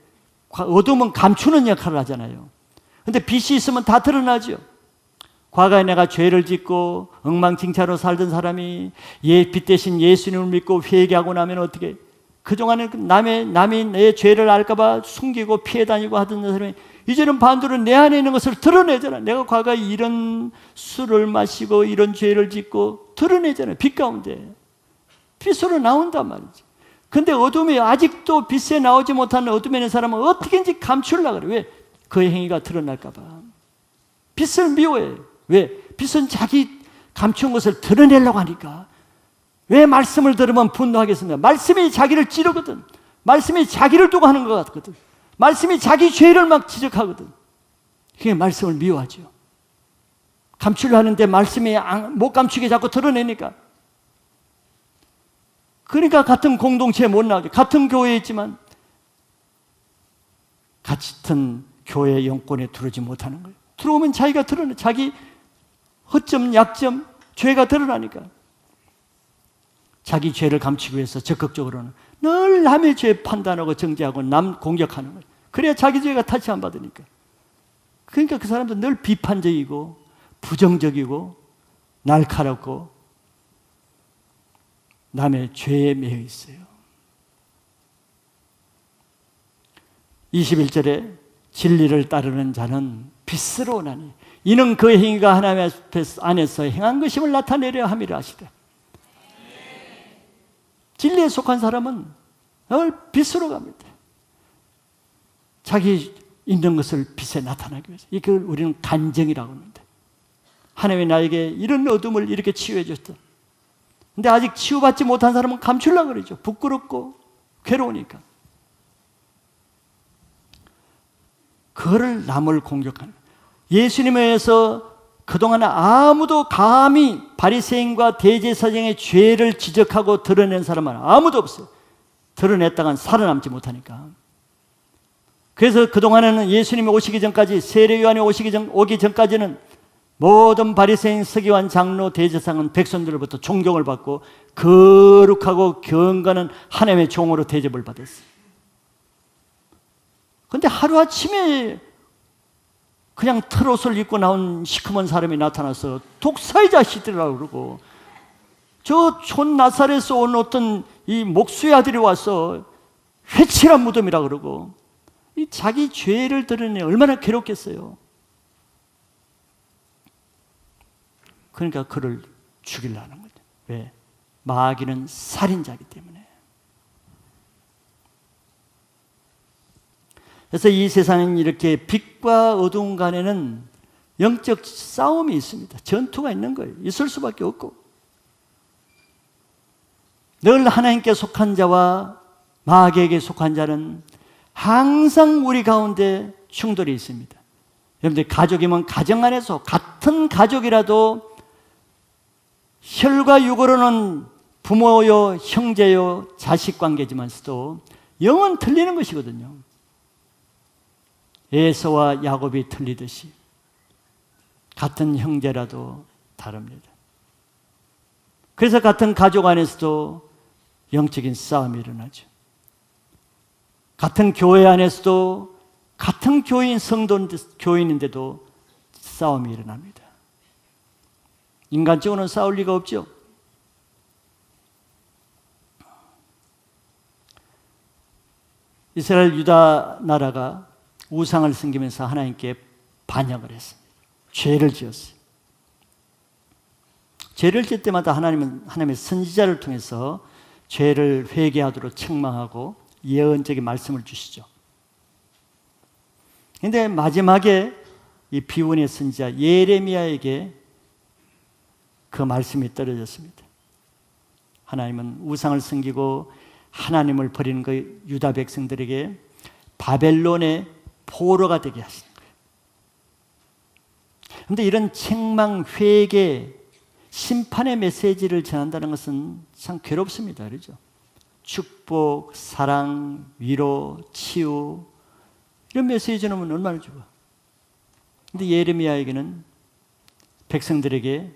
어둠은 감추는 역할을 하잖아요. 그런데 빛이 있으면 다 드러나죠. 과거에 내가 죄를 짓고 엉망진창으로 살던 사람이 빛 대신 예수님을 믿고 회개하고 나면 어떻게, 그동안은 남이 내 죄를 알까봐 숨기고 피해 다니고 하던 사람이 이제는 반대로 내 안에 있는 것을 드러내잖아. 내가 과거에 이런 술을 마시고 이런 죄를 짓고 드러내잖아요. 빛 가운데 빛으로 나온단 말이지. 근데 어둠이 아직도 빛에 나오지 못하는 어둠에 있는 사람은 어떻게든지 감추려고 그래. 왜? 그의 행위가 드러날까 봐. 빛을 미워해. 왜? 빛은 자기 감춘 것을 드러내려고 하니까. 왜 말씀을 들으면 분노하겠습니까? 말씀이 자기를 찌르거든. 말씀이 자기를 두고 하는 것 같거든. 말씀이 자기 죄를 막 지적하거든. 그게 말씀을 미워하죠. 감추려 하는데 말씀이 못 감추게 자꾸 드러내니까. 그러니까 같은 공동체에 못 나오죠. 같은 교회에 있지만 같은 교회 영권에 들어오지 못하는 거예요. 들어오면 자기가 드러내, 자기 허점, 약점, 죄가 드러나니까. 자기 죄를 감추기 위해서 적극적으로는 늘 남의 죄 판단하고 정죄하고 남 공격하는 거예요. 그래야 자기 죄가 타치 안 받으니까. 그러니까 그 사람도 늘 비판적이고 부정적이고 날카롭고 남의 죄에 매여 있어요. 21절에 진리를 따르는 자는 빛으로 오나니 이는 그 행위가 하나님 안에서 행한 것임을 나타내려 함이라 하시되. 진리에 속한 사람은 늘 빛으로 갑니다. 자기 있는 것을 빛에 나타나기 위해서. 이걸 우리는 간정이라고 하는데, 하나님이 나에게 이런 어둠을 이렇게 치유해 줬다. 근데 아직 치유받지 못한 사람은 감추려고 그러죠. 부끄럽고 괴로우니까. 그거를 남을 공격하는 거예요. 예수님에 의해서 그동안 아무도 감히 바리새인과 대제사장의 죄를 지적하고 드러낸 사람은 아무도 없어요. 드러냈다간 살아남지 못하니까. 그래서 그동안에는 예수님이 오시기 전까지, 세례요한이 오기 전까지는 모든 바리새인, 서기관, 장로, 대제사장은 백성들로부터 존경을 받고 거룩하고 경건한 하나님의 종으로 대접을 받았어요. 그런데 하루아침에 그냥 털옷을 입고 나온 시커먼 사람이 나타나서 독사의 자식들이라고 그러고, 저 촌 나사렛에서 온 어떤 이 목수의 아들이 와서 회칠한 무덤이라 그러고, 이 자기 죄를 드러내 얼마나 괴롭겠어요. 그러니까 그를 죽이려는 거죠. 왜? 마귀는 살인자이기 때문에. 그래서 이 세상은 이렇게 빛과 어두운 간에는 영적 싸움이 있습니다. 전투가 있는 거예요. 있을 수밖에 없고. 늘 하나님께 속한 자와 마귀에게 속한 자는 항상 우리 가운데 충돌이 있습니다. 여러분들 가족이면 가정 안에서 같은 가족이라도 혈과 육으로는 부모요, 형제요, 자식 관계지만서도 영은 틀리는 것이거든요. 에서와 야곱이 틀리듯이 같은 형제라도 다릅니다. 그래서 같은 가족 안에서도 영적인 싸움이 일어나죠. 같은 교회 안에서도 같은 교인인데도 싸움이 일어납니다. 인간적으로는 싸울 리가 없죠. 이스라엘 유다 나라가 우상을 섬기면서 하나님께 반역을 했습니다. 죄를 지었어요. 죄를 지을 때마다 하나님은 하나님의 선지자를 통해서 죄를 회개하도록 책망하고 예언적인 말씀을 주시죠. 그런데 마지막에 이 비운의 선지자 예레미야에게 그 말씀이 떨어졌습니다. 하나님은 우상을 섬기고 하나님을 버리는 그 유다 백성들에게 바벨론의 포로가 되게 하시는 거예요. 그런데 이런 책망, 회개, 심판의 메시지를 전한다는 것은 참 괴롭습니다. 그렇죠? 축복, 사랑, 위로, 치유 이런 메시지 전하면 얼마나 좋아. 그런데 예레미야에게는 백성들에게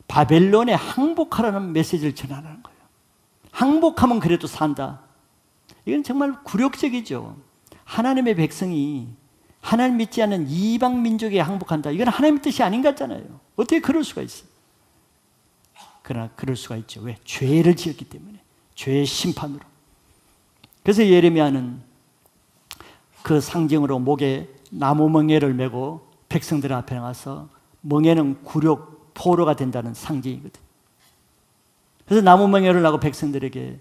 바벨론에 항복하라는 메시지를 전하는 거예요. 항복하면 그래도 산다. 이건 정말 굴욕적이죠. 하나님의 백성이 하나님 믿지 않는 이방 민족에 항복한다. 이건 하나님의 뜻이 아닌 것 같잖아요. 어떻게 그럴 수가 있어요? 그러나 그럴 수가 있죠. 왜? 죄를 지었기 때문에. 죄의 심판으로. 그래서 예레미야는 그 상징으로 목에 나무 멍에를 메고 백성들 앞에 나가서, 멍에는 굴욕, 포로가 된다는 상징이거든요. 그래서 나무 멍에를 나고 백성들에게,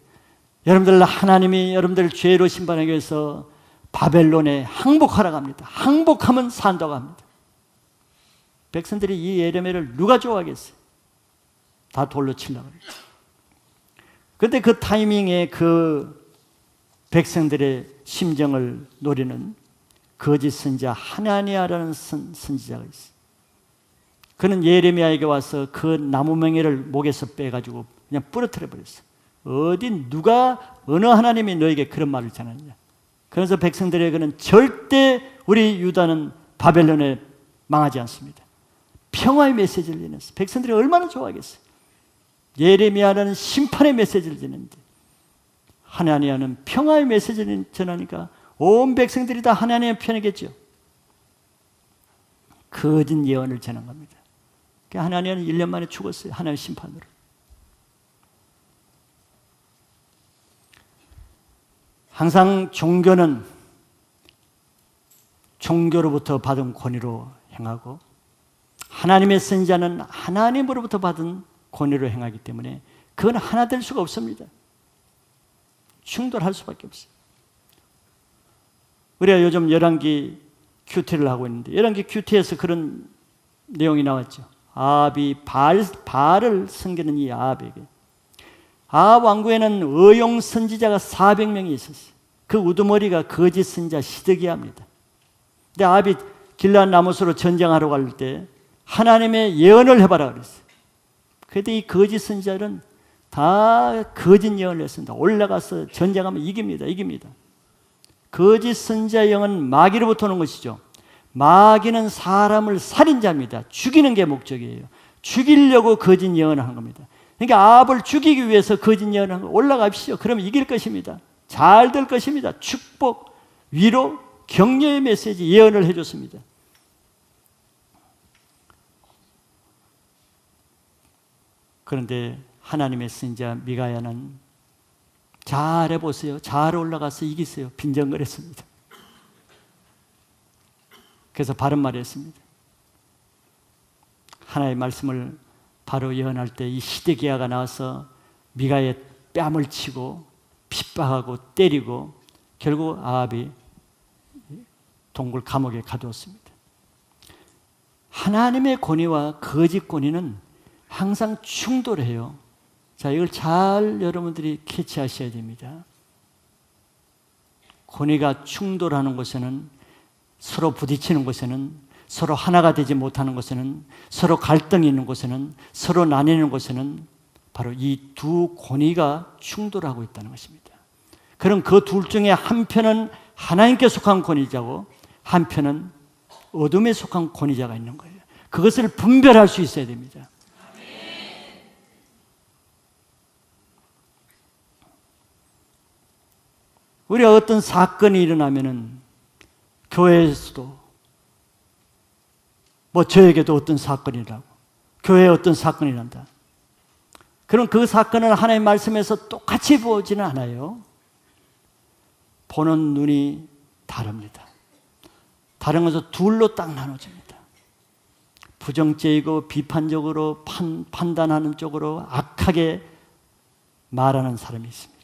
여러분들 하나님이 여러분들 죄로 심판하기 위해서 바벨론에 항복하라고 합니다. 항복하면 산다고 합니다. 백성들이 이 예레미야를 누가 좋아하겠어요? 다 돌로 치려고 합니다. 그런데 그 타이밍에 그 백성들의 심정을 노리는 거짓 선지자 하나니아라는 선지자가 있어요. 그는 예레미야에게 와서 그 나무 멍에를 목에서 빼가지고 그냥 부러뜨려 버렸어요. 어디 누가 어느 하나님이 너에게 그런 말을 전하느냐. 그래서 백성들에게는 절대 우리 유다는 바벨론에 망하지 않습니다. 평화의 메시지를 전했어요. 백성들이 얼마나 좋아하겠어요. 예레미야는 심판의 메시지를 전했는데 하나니아는 평화의 메시지를 전하니까 온 백성들이 다 하나님의 편이겠죠. 거짓 예언을 전한 겁니다. 하나니아는 1년 만에 죽었어요. 하나님의 심판으로. 항상 종교는 종교로부터 받은 권위로 행하고, 하나님의 선지자는 하나님으로부터 받은 권위로 행하기 때문에 그건 하나 될 수가 없습니다. 충돌할 수밖에 없어요. 우리가 요즘 열왕기 큐티를 하고 있는데, 열왕기 큐티에서 그런 내용이 나왔죠. 아합이 바알을 섬기는 이 아합에게, 아합 왕국에는 의용 선지자가 400명이 있었어요. 그 우두머리가 거짓 선지자 시드기야입니다. 근데 아합이 길르앗 라모스로 전쟁하러 갈 때 하나님의 예언을 해봐라 그랬어요. 그런데 이 거짓 선지자는 다 거짓 예언을 했습니다. 올라가서 전쟁하면 이깁니다. 거짓 선지자의 영은 마귀로부터 오는 것이죠. 마귀는 사람을 살인자입니다. 죽이는 게 목적이에요. 죽이려고 거짓 예언을 한 겁니다. 그러니까 아합을 죽이기 위해서 거짓 예언을 한 거예요. 올라가십시오. 그러면 이길 것입니다. 잘 될 것입니다. 축복, 위로, 격려의 메시지, 예언을 해줬습니다. 그런데 하나님의 선지자 미가야는 잘해보세요. 잘 올라가서 이기세요. 빈정거렸습니다. 그래서 바른 말을 했습니다. 하나님의 말씀을 바로 예언할 때 이 시드기야가 나와서 미가의 뺨을 치고 핍박하고 때리고 결국 아합이 동굴 감옥에 가두었습니다. 하나님의 권위와 거짓 권위는 항상 충돌해요. 자, 이걸 잘 여러분들이 캐치하셔야 됩니다. 권위가 충돌하는 곳에는, 서로 부딪히는 곳에는, 서로 하나가 되지 못하는 곳에는, 서로 갈등이 있는 곳에는, 서로 나뉘는 곳에는 바로 이 두 권위가 충돌하고 있다는 것입니다. 그럼 그 둘 중에 한 편은 하나님께 속한 권위자고 한 편은 어둠에 속한 권위자가 있는 거예요. 그것을 분별할 수 있어야 됩니다. 우리가 어떤 사건이 일어나면은 교회에서도 저에게도 어떤 사건이 일어나고 교회에 어떤 사건이 일어난다. 그럼 그 사건을 하나님의 말씀에서 똑같이 보지는 않아요. 보는 눈이 다릅니다. 다른 것은 둘로 딱 나눠집니다. 부정적이고 비판적으로 판단하는 쪽으로 악하게 말하는 사람이 있습니다.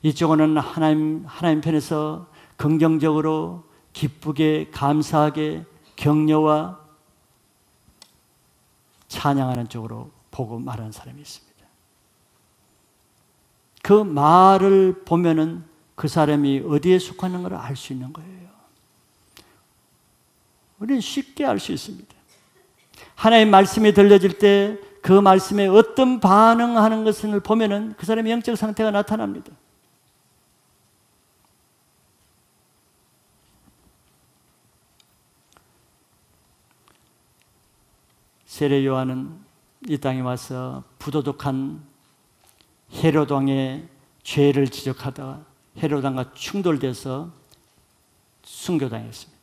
이쪽은 하나님 편에서 긍정적으로 기쁘게 감사하게 격려와 찬양하는 쪽으로 보고 말하는 사람이 있습니다. 그 말을 보면은 그 사람이 어디에 속하는 걸 알 수 있는 거예요. 우리는 쉽게 알 수 있습니다. 하나님의 말씀이 들려질 때 그 말씀에 어떤 반응하는 것을 보면은 그 사람의 영적 상태가 나타납니다. 세례 요한은 이 땅에 와서 부도덕한 헤롯 왕의 죄를 지적하다가 헤롯 왕과 충돌돼서 순교당했습니다.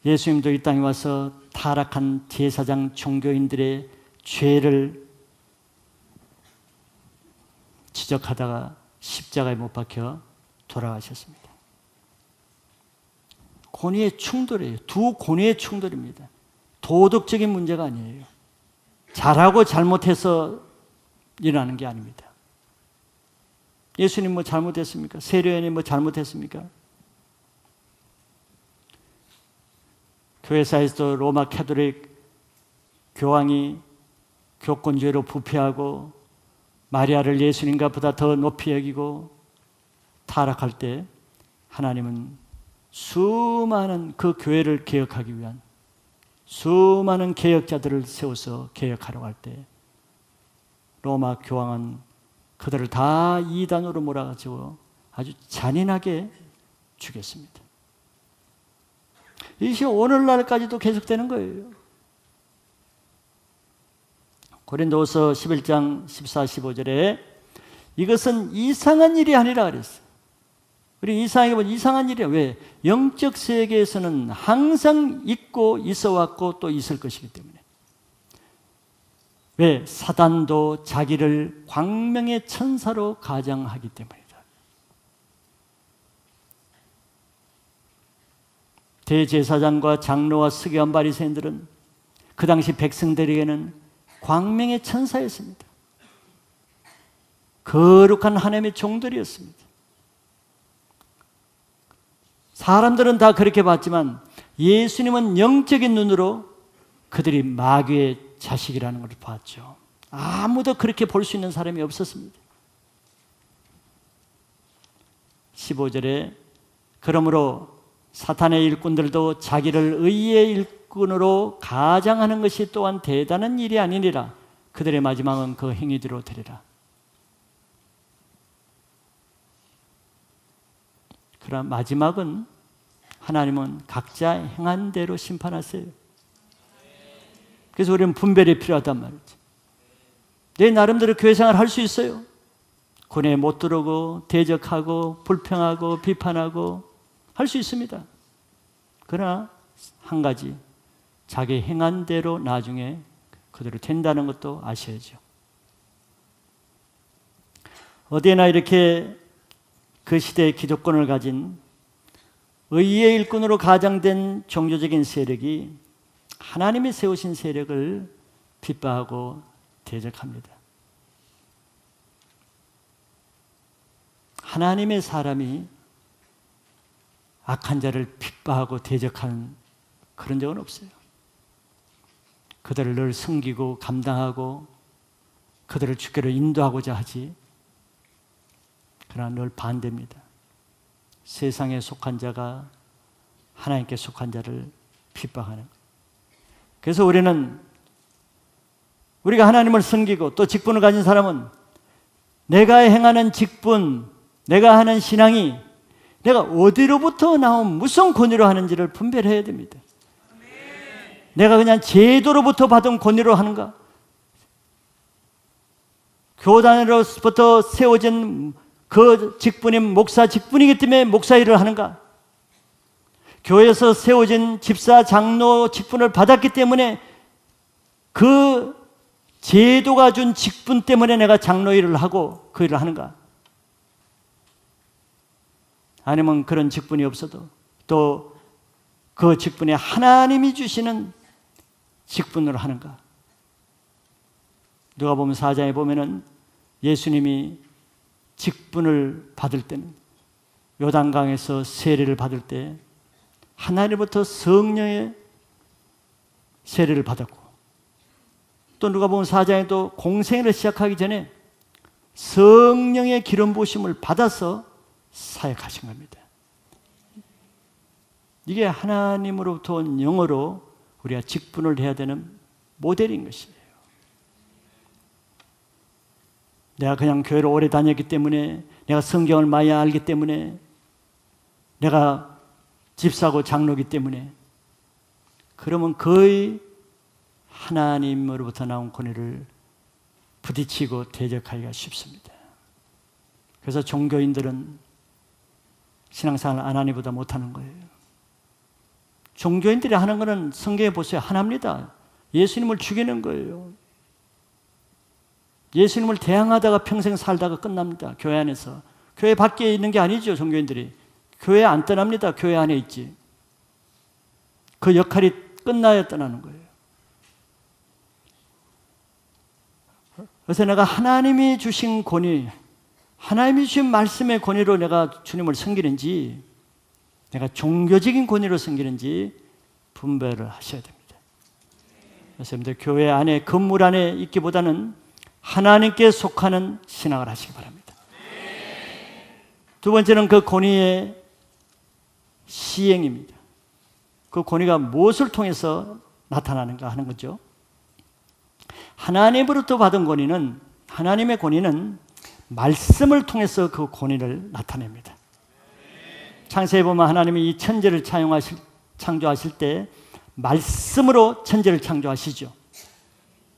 예수님도 이 땅에 와서 타락한 제사장 종교인들의 죄를 지적하다가 십자가에 못 박혀 돌아가셨습니다. 권위의 충돌이에요. 두 권위의 충돌입니다. 도덕적인 문제가 아니에요. 잘하고 잘못해서 일어나는 게 아닙니다. 예수님 뭐 잘못했습니까? 세례요한이 뭐 잘못했습니까? 교회사에서도 로마 카톨릭 교황이 교권주의로 부패하고 마리아를 예수님과 보다 더 높이 여기고 타락할 때 하나님은 수많은 그 교회를 개혁하기 위한 수많은 개혁자들을 세워서 개혁하려고 할 때 로마 교황은 그들을 다 이단으로 몰아가지고 아주 잔인하게 죽였습니다. 이것이 오늘날까지도 계속되는 거예요. 고린도후서 11장 14, 15절에 이것은 이상한 일이 아니라 그랬어요. 우리 이상하게 보면 이상한 일이야. 왜? 영적 세계에서는 항상 있고 있어 왔고 또 있을 것이기 때문에. 왜? 사단도 자기를 광명의 천사로 가장하기 때문이다. 대제사장과 장로와 서기관 바리새인들은 그 당시 백성들에게는 광명의 천사였습니다. 거룩한 하나님의 종들이었습니다. 사람들은 다 그렇게 봤지만 예수님은 영적인 눈으로 그들이 마귀의 자식이라는 걸 봤죠. 아무도 그렇게 볼 수 있는 사람이 없었습니다. 15절에 그러므로 사탄의 일꾼들도 자기를 의의 일꾼으로 가장하는 것이 또한 대단한 일이 아니니라. 그들의 마지막은 그 행위대로 되리라. 그러나 마지막은 하나님은 각자 행한 대로 심판하세요. 그래서 우리는 분별이 필요하단 말이죠. 내 나름대로 교회생활 할 수 있어요. 군에 못 들어오고 대적하고 불평하고 비판하고 할 수 있습니다. 그러나 한 가지, 자기 행한 대로 나중에 그대로 된다는 것도 아셔야죠. 어디에나 이렇게 그 시대의 기득권을 가진 의의 일꾼으로 가장된 종교적인 세력이 하나님이 세우신 세력을 핍박하고 대적합니다. 하나님의 사람이 악한 자를 핍박하고 대적하는 그런 적은 없어요. 그들을 늘 섬기고 감당하고 그들을 주께로 인도하고자 하지, 그러나 늘 반대입니다. 세상에 속한 자가 하나님께 속한 자를 핍박하는. 그래서 우리가 하나님을 섬기고 또 직분을 가진 사람은 내가 행하는 직분, 내가 하는 신앙이 내가 어디로부터 나온 무슨 권위로 하는지를 분별해야 됩니다. 내가 그냥 제도로부터 받은 권위로 하는가? 교단으로부터 세워진 그 직분이 목사 직분이기 때문에 목사 일을 하는가? 교회에서 세워진 집사, 장로 직분을 받았기 때문에 그 제도가 준 직분 때문에 내가 장로 일을 하고 그 일을 하는가? 아니면 그런 직분이 없어도 또 그 직분에 하나님이 주시는 직분으로 하는가? 누가 보면 4장에 보면은 예수님이 직분을 받을 때는 요단강에서 세례를 받을 때 하나님부터 성령의 세례를 받았고, 또 누가 보면 4장에도 공생애를 시작하기 전에 성령의 기름 부으심을 받아서 사역하신 겁니다. 이게 하나님으로부터 온 영어로 우리가 직분을 해야 되는 모델인 것이에요. 내가 그냥 교회를 오래 다녔기 때문에, 내가 성경을 많이 알기 때문에, 내가 집사고 장로기 때문에, 그러면 거의 하나님으로부터 나온 권위를 부딪히고 대적하기가 쉽습니다. 그래서 종교인들은 신앙생활을 안 하는 이보다 못하는 거예요. 종교인들이 하는 거는 성경에 보세요. 하나입니다. 예수님을 죽이는 거예요. 예수님을 대항하다가 평생 살다가 끝납니다. 교회 안에서. 교회 밖에 있는 게 아니죠. 종교인들이. 교회 안 떠납니다. 교회 안에 있지. 그 역할이 끝나야 떠나는 거예요. 그래서 내가 하나님이 주신 권위, 하나님이 주신 말씀의 권위로 내가 주님을 섬기는지, 내가 종교적인 권위로 섬기는지 분별을 하셔야 됩니다. 그래서 여러분들 교회 안에, 건물 안에 있기보다는 하나님께 속하는 신앙을 하시기 바랍니다. 두 번째는 그 권위의 시행입니다. 그 권위가 무엇을 통해서 나타나는가 하는 거죠. 하나님으로부터 받은 권위는, 하나님의 권위는 말씀을 통해서 그 권위를 나타냅니다. 창세기에 보면 하나님이 이 천지를 창조하실 때 말씀으로 천지를 창조하시죠.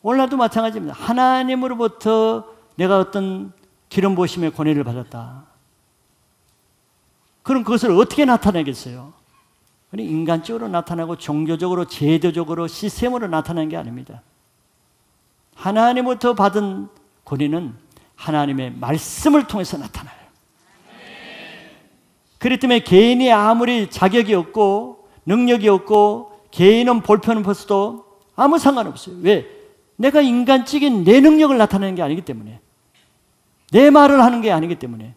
오늘날도 마찬가지입니다. 하나님으로부터 내가 어떤 기름 부으심의 권위를 받았다. 그럼 그것을 어떻게 나타내겠어요? 인간적으로 나타나고 종교적으로, 제도적으로, 시스템으로 나타나는 게 아닙니다. 하나님으로부터 받은 권위는 하나님의 말씀을 통해서 나타나요. 그렇기 때문에 개인이 아무리 자격이 없고 능력이 없고 개인은 볼편을 벗어도 아무 상관없어요. 왜? 내가 인간적인 내 능력을 나타내는 게 아니기 때문에, 내 말을 하는 게 아니기 때문에,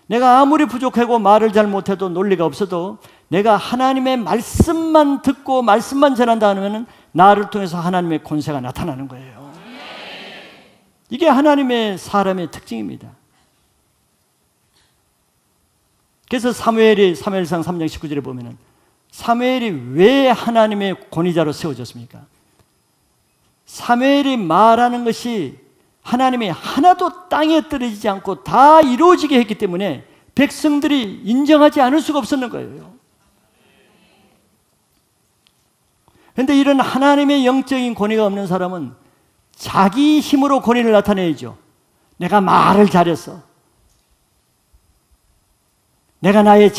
내가 아무리 부족하고 말을 잘 못해도 논리가 없어도 내가 하나님의 말씀만 듣고 말씀만 전한다 하면 나를 통해서 하나님의 권세가 나타나는 거예요. 이게 하나님의 사람의 특징입니다. 그래서 사무엘상 3장 19절에 보면은 사무엘이 왜 하나님의 권위자로 세워졌습니까? 사무엘이 말하는 것이 하나님이 하나도 땅에 떨어지지 않고 다 이루어지게 했기 때문에 백성들이 인정하지 않을 수가 없었는 거예요. 그런데 이런 하나님의 영적인 권위가 없는 사람은 자기 힘으로 권위를 나타내야죠. 내가 말을 잘했어. 내가 나의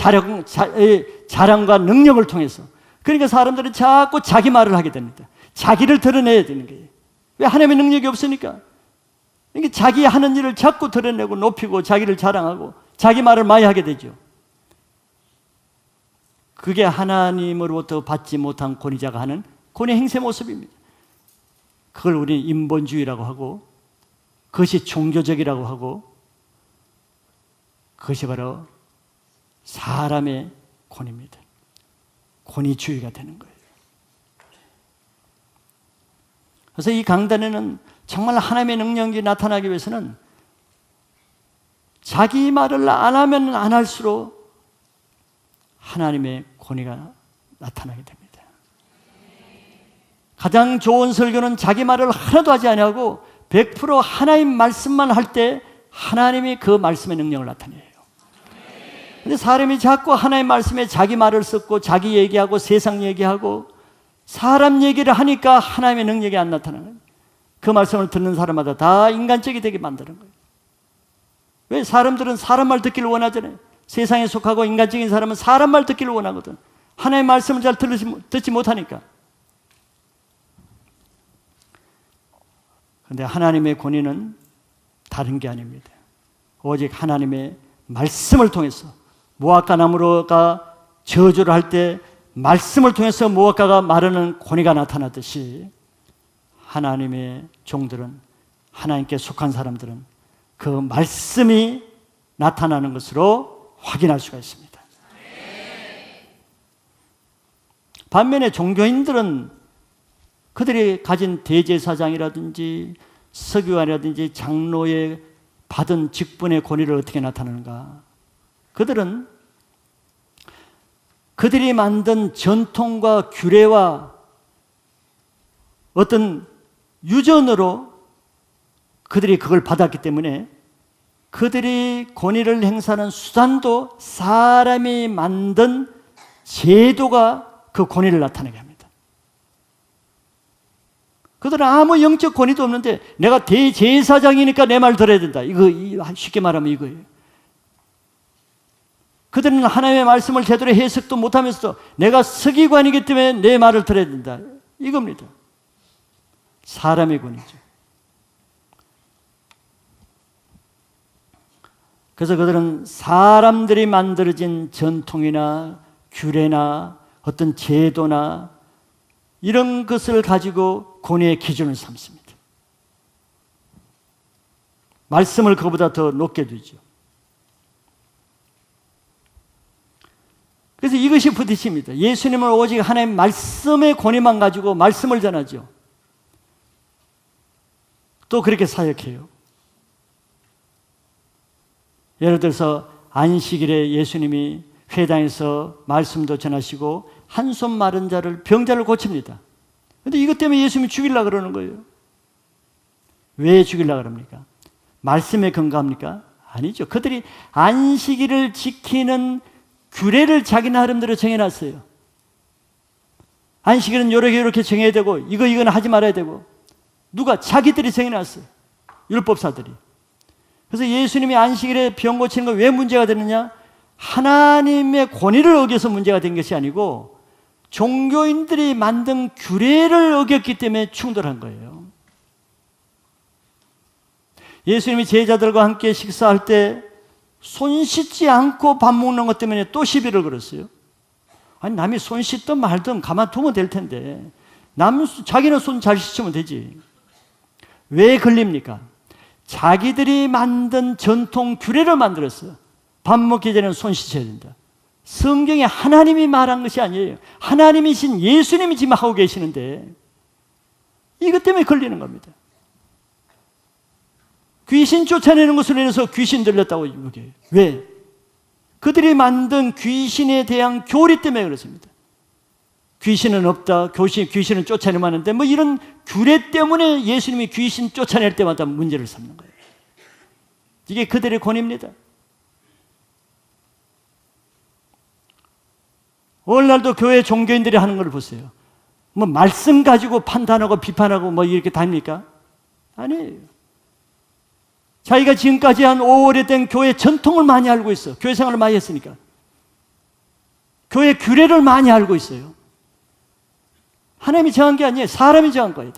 자랑과 능력을 통해서. 그러니까 사람들은 자꾸 자기 말을 하게 됩니다. 자기를 드러내야 되는 거예요. 왜? 하나님의 능력이 없으니까. 그러니까 자기 하는 일을 자꾸 드러내고 높이고 자기를 자랑하고 자기 말을 많이 하게 되죠. 그게 하나님으로부터 받지 못한 권위자가 하는 권위 행세 모습입니다. 그걸 우리는 인본주의라고 하고, 그것이 종교적이라고 하고, 그것이 바로 사람의 권위입니다. 권위주의가 되는 거예요. 그래서 이 강단에는 정말 하나님의 능력이 나타나기 위해서는 자기 말을 안 하면 안 할수록 하나님의 권위가 나타나게 됩니다. 가장 좋은 설교는 자기 말을 하나도 하지 아니하고 100% 하나님 말씀만 할 때 하나님이 그 말씀의 능력을 나타내요. 근데 사람이 자꾸 하나님 말씀에 자기 말을 썼고 자기 얘기하고 세상 얘기하고 사람 얘기를 하니까 하나님의 능력이 안 나타나는 거예요. 그 말씀을 듣는 사람마다 다 인간적이 되게 만드는 거예요. 왜? 사람들은 사람 말 듣기를 원하잖아요. 세상에 속하고 인간적인 사람은 사람 말 듣기를 원하거든. 하나님의 말씀을 잘 듣지 못하니까. 그런데 하나님의 권위는 다른 게 아닙니다. 오직 하나님의 말씀을 통해서 무화과 나무가 저주를 할 때 말씀을 통해서 무화과가 마르는 권위가 나타나듯이 하나님의 종들은, 하나님께 속한 사람들은 그 말씀이 나타나는 것으로 확인할 수가 있습니다. 반면에 종교인들은 그들이 가진 대제사장이라든지 서기관이라든지 장로의 받은 직분의 권위를 어떻게 나타내는가? 그들은 그들이 만든 전통과 규례와 어떤 유전으로 그들이 그걸 받았기 때문에 그들이 권위를 행사하는 수단도 사람이 만든 제도가 그 권위를 나타내게 합니다. 그들은 아무 영적 권위도 없는데 내가 대제사장이니까 내 말 들어야 된다. 이거 쉽게 말하면 이거예요. 그들은 하나님의 말씀을 제대로 해석도 못하면서 내가 서기관이기 때문에 내 말을 들어야 된다. 이겁니다. 사람의 권위죠. 그래서 그들은 사람들이 만들어진 전통이나 규례나 어떤 제도나 이런 것을 가지고 권위의 기준을 삼습니다. 말씀을 그보다 더 높게 두죠. 그래서 이것이 부딪힙니다. 예수님은 오직 하나님 말씀의 권위만 가지고 말씀을 전하죠. 또 그렇게 사역해요. 예를 들어서 안식일에 예수님이 회당에서 말씀도 전하시고 한 손 마른 자를 병자를 고칩니다. 그런데 이것 때문에 예수님이 죽이려고 그러는 거예요. 왜 죽이려고 그럽니까? 말씀에 근거합니까? 아니죠. 그들이 안식일을 지키는 규례를 자기 나름대로 정해놨어요. 안식일은 이렇게 정해야 되고 이거는 하지 말아야 되고 누가? 자기들이 정해놨어요. 율법사들이. 그래서 예수님이 안식일에 병 고치는 건 왜 문제가 되느냐? 하나님의 권위를 어겨서 문제가 된 것이 아니고 종교인들이 만든 규례를 어겼기 때문에 충돌한 거예요. 예수님이 제자들과 함께 식사할 때 손 씻지 않고 밥 먹는 것 때문에 또 시비를 걸었어요. 아니 남이 손 씻든 말든 가만두면 될 텐데 자기는 손 잘 씻으면 되지. 왜 걸립니까? 자기들이 만든 전통 규례를 만들었어요. 밥 먹기 전에는 손 씻어야 된다. 성경에 하나님이 말한 것이 아니에요. 하나님이신 예수님이 지금 하고 계시는데 이것 때문에 걸리는 겁니다. 귀신 쫓아내는 것으로 인해서 귀신 들렸다고 얘기해요. 왜? 그들이 만든 귀신에 대한 교리 때문에 그렇습니다. 귀신은 없다, 귀신은 쫓아내면 하는데 뭐 이런 규례 때문에 예수님이 귀신 쫓아낼 때마다 문제를 삼는 거예요. 이게 그들의 권위입니다. 오늘날도 교회 종교인들이 하는 걸 보세요. 뭐 말씀 가지고 판단하고 비판하고 뭐 이렇게 다닙니까? 아니에요. 자기가 지금까지 한 오래된 교회 전통을 많이 알고 있어. 교회 생활을 많이 했으니까. 교회 규례를 많이 알고 있어요. 하나님이 정한 게 아니에요. 사람이 정한 거예요.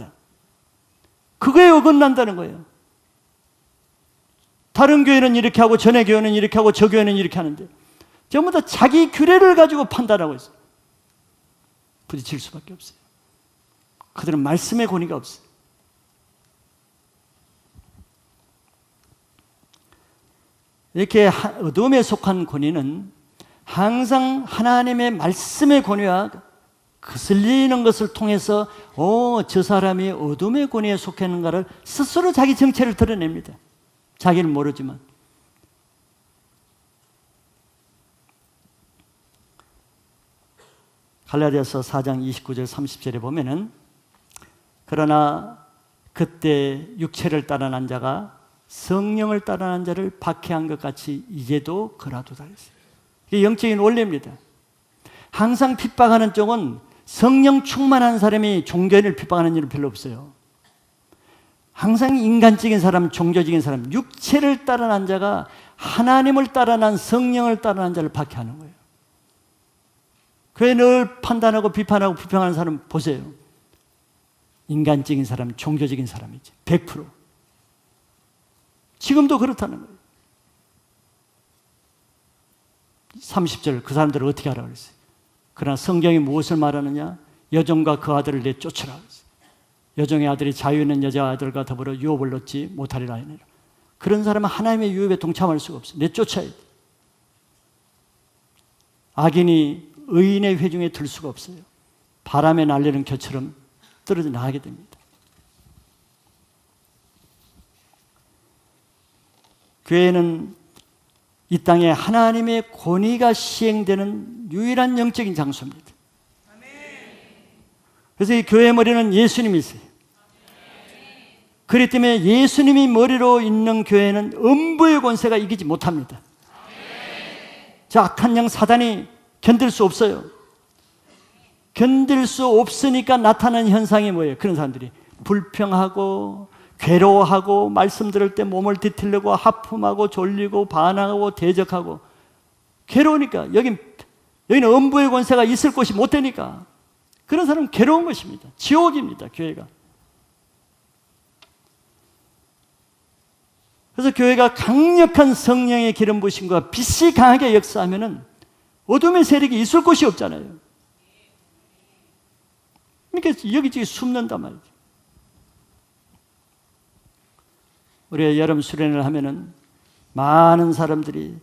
그거에 어긋난다는 거예요. 다른 교회는 이렇게 하고 전에 교회는 이렇게 하고 저 교회는 이렇게 하는데 전부 다 자기 규례를 가지고 판단하고 있어요. 부딪힐 수밖에 없어요. 그들은 말씀의 권위가 없어요. 이렇게 어둠에 속한 권위는 항상 하나님의 말씀의 권위와 거슬리는 것을 통해서 저 사람이 어둠의 권위에 속해 있는가를 스스로 자기 정체를 드러냅니다. 자기는 모르지만. 갈라디아서 4장 29절 30절에 보면은 그러나 그때 육체를 따라난 자가 성령을 따라난 자를 박해한 것 같이 이제도 그라도다 했어요. 이게 영적인 원리입니다. 항상 핍박하는 쪽은 성령 충만한 사람이 종교인을 핍박하는 일은 별로 없어요. 항상 인간적인 사람, 종교적인 사람, 육체를 따라난 자가 하나님을 따라난 성령을 따라난 자를 박해하는 거예요. 그래 늘 판단하고 비판하고 비평하는 사람 보세요. 인간적인 사람, 종교적인 사람이지. 100%. 지금도 그렇다는 거예요. 30절 그 사람들을 어떻게 하라고 그랬어요? 그러나 성경이 무엇을 말하느냐? 여종과 그 아들을 내쫓으라 그랬어요. 여종의 아들이 자유 있는 여자 아들과 더불어 유업을 얻지 못하리라 하니라. 그런 사람은 하나님의 유업에 동참할 수가 없어요. 내쫓아야 돼. 악인이 의인의 회중에 들 수가 없어요. 바람에 날리는 겨처럼 떨어져 나가게 됩니다. 교회는 이 땅에 하나님의 권위가 시행되는 유일한 영적인 장소입니다. 그래서 이 교회의 머리는 예수님이세요. 그렇기 때문에 예수님이 머리로 있는 교회는 음부의 권세가 이기지 못합니다. 저 악한 영 사단이 견딜 수 없어요. 견딜 수 없으니까 나타나는 현상이 뭐예요? 그런 사람들이 불평하고 괴로워하고 말씀 들을 때 몸을 뒤틀리고 하품하고 졸리고 반항하고 대적하고 괴로우니까 여기는 음부의 권세가 있을 곳이 못 되니까 그런 사람은 괴로운 것입니다. 지옥입니다. 교회가. 그래서 교회가 강력한 성령의 기름 부으심과 빛이 강하게 역사하면은 어둠의 세력이 있을 곳이 없잖아요. 그러니까 여기저기 숨는단 말이죠. 우리가 여름 수련을 하면은 많은 사람들이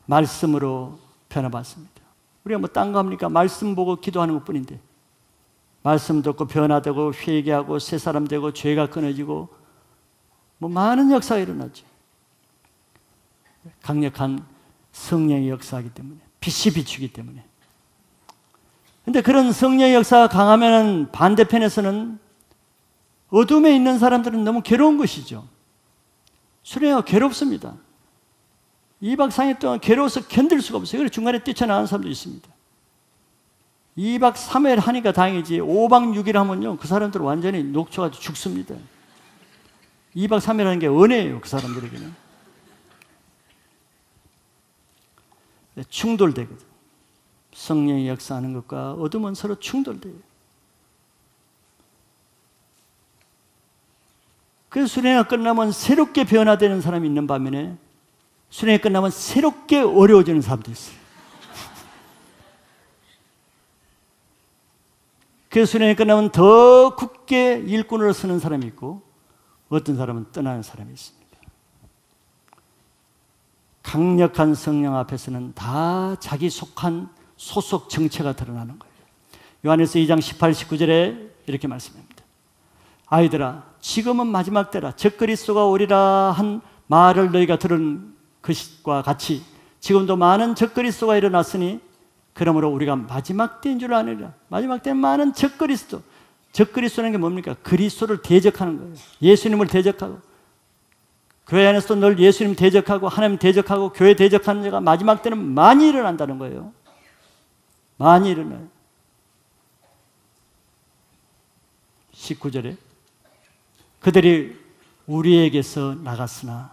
말씀으로 변화받습니다. 우리가 뭐 딴 거 합니까? 말씀 보고 기도하는 것 뿐인데 말씀 듣고 변화되고 회개하고 새 사람 되고 죄가 끊어지고 뭐 많은 역사가 일어나죠. 강력한 성령의 역사이기 때문에 빛이 비추기 때문에. 그런데 그런 성령의 역사가 강하면 반대편에서는 어둠에 있는 사람들은 너무 괴로운 것이죠. 수련회가 괴롭습니다. 2박 3일 동안 괴로워서 견딜 수가 없어요. 그래서 중간에 뛰쳐나가는 사람도 있습니다. 2박 3일 하니까 다행이지 5박 6일 하면요 그 사람들은 완전히 녹초가지고 죽습니다. 2박 3일 하는 게 은혜예요. 그 사람들에게는. 충돌되거든. 성령이 역사하는 것과 어둠은 서로 충돌돼요. 그래서 수련회가 끝나면 새롭게 변화되는 사람이 있는 반면에 수련회가 끝나면 새롭게 어려워지는 사람도 있어요. 그래서 수련회가 끝나면 더 굳게 일꾼으로 서는 사람이 있고 어떤 사람은 떠나는 사람이 있습니다. 강력한 성령 앞에서는 다 자기 속한 소속 정체가 드러나는 거예요. 요한일서 2장 18, 19절에 이렇게 말씀합니다. 아이들아, 지금은 마지막 때라. 적그리스도가 오리라 한 말을 너희가 들은 것과 같이 지금도 많은 적그리스도가 일어났으니 그러므로 우리가 마지막 때인 줄 아느니라. 마지막 때는 많은 적그리스도. 적그리스도라는 게 뭡니까? 그리스도를 대적하는 거예요. 예수님을 대적하고 교회 안에서도 늘 예수님 대적하고 하나님 대적하고 교회 대적하는 자가 마지막 때는 많이 일어난다는 거예요. 많이 일어나요. 19절에 그들이 우리에게서 나갔으나